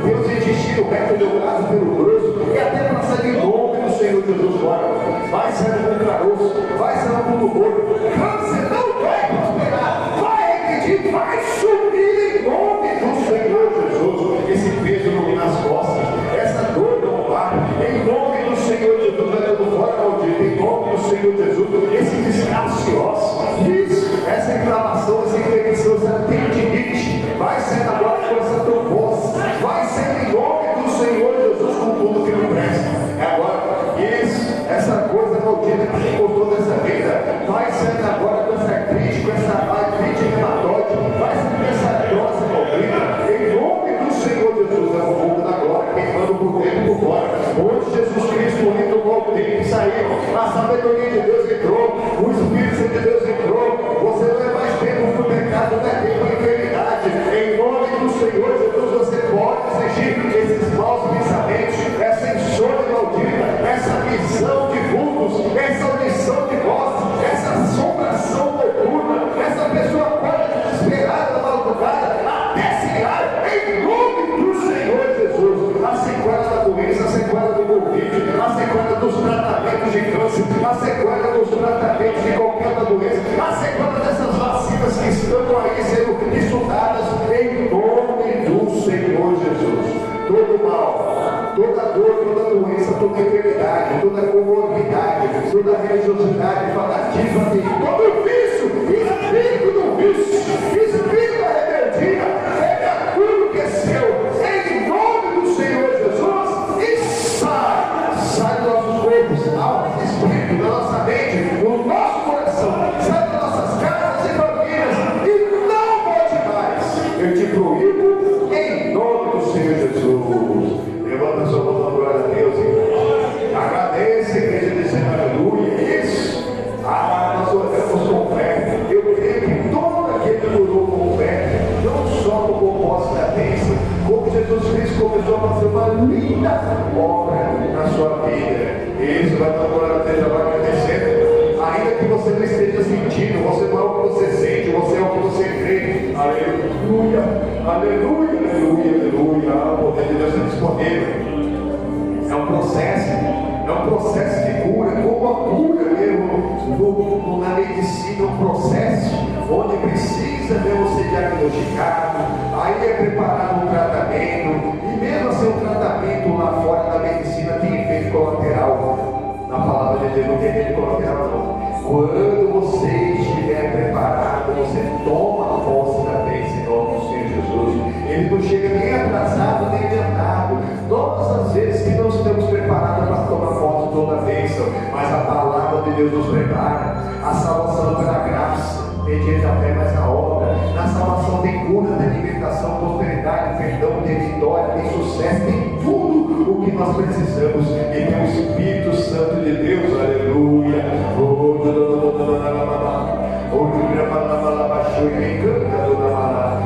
pelos intestinos, reto do braço, pelo grosso, e até passar em nome do Senhor Jesus agora. Vai saindo com caroço, vai saindo com tumor, câncer não vai prosperar, vai regredir, vai sumir em nome do Senhor Jesus. Esse peso nas costas, essa dor não vai, em nome do Senhor Jesus, vai dando fora maldito, em nome do Senhor Jesus. Esse desgaste ósseo, essa inflamação, essa infecção, essa tendinite, vai sendo agora com essa trombose, vai sendo em nome do Senhor Jesus, com tudo que não presta. É agora, isso, essa coisa maldita que ficou toda essa vida, vai sendo agora com essa artrite, com essa artrite reumatoide, vai sendo com essa artrose maldita, em nome do Senhor Jesus. É o fogo da glória, queimando por dentro e por fora. Onde Jesus Cristo entrou, o tempo que saiu, a sabedoria de Deus entrou, o Espírito Santo de Deus entrou. Você não é mais tempo para o pecado, não é tempo para a enfermidade. Em nome do Senhor Jesus, você pode exigir esses maus pensamentos, essa insônia maldita, essa visão de vultos, essa audição de voz, essa assombração noturna, essa pessoa acorda desesperada na madrugada, até se ar, em nome do Senhor Jesus. A sequela da doença, a sequela do Covid, a sequela dos tratamentos de câncer, a sequela dos tratamentos de qualquer outra doença, a sequela dessas vacinas que estão aí sendo estudadas, em nome do Senhor Jesus. Todo mal, toda dor, toda doença, toda enfermidade, toda comorbidade, toda religiosidade, fanatismo, todo vício, espírito do vício, espírito da rebeldia, pega tudo que é seu, em nome do Senhor Jesus, e sai dos nossos corpos, almas, espírito, da nossa mente, do nosso coração, sai das nossas casas e famílias, e não volte mais. Eu te proíbo em nome do Senhor Jesus. Levanta sua mão, glória a Deus, e agradeça, igreja, dizendo aleluia. Isso, nós oramos com fé. Eu creio que todo aquele que orou com fé, não só como posse da bênção, como Jesus Cristo começou a fazer uma linda obra na sua vida. Isso vai dar glória a Deus, já vai agradecendo. Ainda que você não esteja sentindo, você não é o que você sente, você é o que você crê. Aleluia, aleluia, aleluia, aleluia. O poder de Deus é disponível. É um processo de cura, como a cura mesmo na medicina, um processo onde precisa mesmo ser diagnosticado, aí é preparado um tratamento, e mesmo assim o tratamento lá fora da medicina tem efeito colateral. Na palavra de Deus não tem efeito colateral não. Quando você estiver preparado, você toma posse da bênção em nome do Senhor Jesus. Ele não chega nem atrasado, nem adiantado. Todas as vezes que não estamos preparados para tomar posse de toda a bênção, mas a palavra de Deus nos prepara. A salvação pela graça, mediante a fé, mas a obra. Na salvação tem cura, tem libertação, prosperidade, perdão, tem vitória, tem sucesso, tem tudo o que nós precisamos. E tem o Espírito Santo de Deus, aleluia.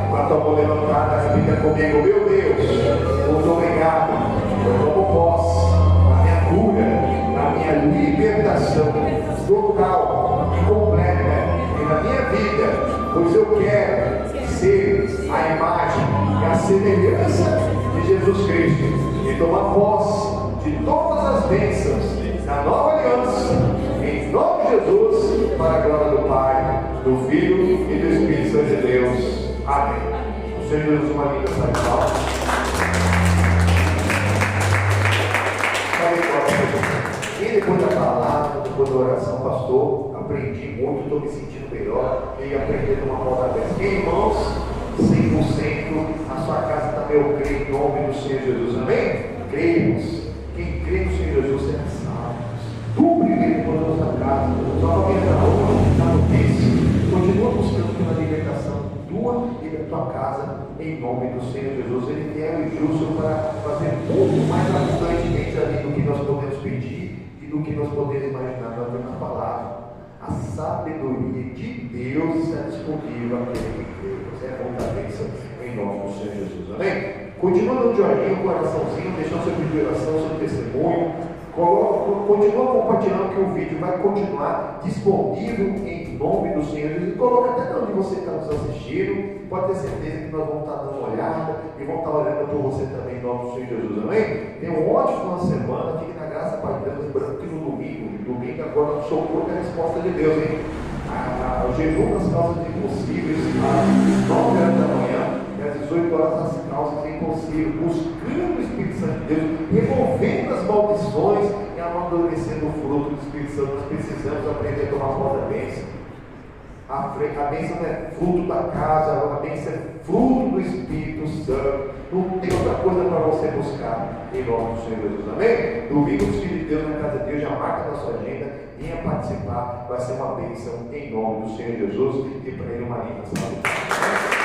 Com a tua mão levantada, repita comigo: meu Deus, muito obrigado. Eu tomo posse da minha cura, da minha libertação total e completa e na minha vida, pois eu quero ser a imagem e a semelhança de Jesus Cristo e tomar posse de todas as bênçãos da nova aliança, em nome de Jesus, para a glória do Pai, do Filho e do Espírito Santo de Deus. Amém. O Senhor Jesus, uma linda salva. E depois da palavra, depois da oração, pastor, aprendi muito, estou me sentindo melhor e aprendendo uma palavra dessa. Irmãos, 100% a sua casa também eu creio em nome do Senhor Jesus. Amém? Cremos. Quem crê no Senhor Jesus será salvo. Tu primeiro por toda a sua casa, só para quem está hoje, na notícia. Continua buscando pela libertação tua e da tua casa, em nome do Senhor Jesus. Ele é o justo para fazer muito mais abundantemente ali do que nós podemos pedir e do que nós podemos imaginar na palavra. A sabedoria de Deus está disponível àquele que crê. Você é bom da bênção em nome do Senhor Jesus. Amém? Continua dando de olhinho, coraçãozinho, deixando seu pedido de oração, seu testemunho. Continua compartilhando que o vídeo vai continuar disponível em nome do Senhor Jesus. E coloca até onde você está nos assistindo. Pode ter certeza que nós vamos estar dando uma olhada e vamos estar olhando por você também em nome do Senhor Jesus. Amém? Tenha um ótimo final de semana. Fique na graça, Pai de Deus. Lembrando que no domingo agora no socorro é a resposta de Deus, hein? O jejum das causas impossíveis, às 9 horas da manhã e às 18 horas das causas impossíveis, buscando o Espírito Santo de Deus, removendo as maldições e amadurecendo o fruto do Espírito Santo. Nós precisamos aprender a tomar conta da bênção. A bênção não é fruto da casa, a bênção é fruto do Espírito Santo. Não tem outra coisa para você buscar em nome do Senhor Jesus. Amém? Domingo dos Filhos de Deus na casa de Deus, já marca na sua agenda, venha participar, vai ser uma bênção em nome do Senhor Jesus e para ele uma linda saúde.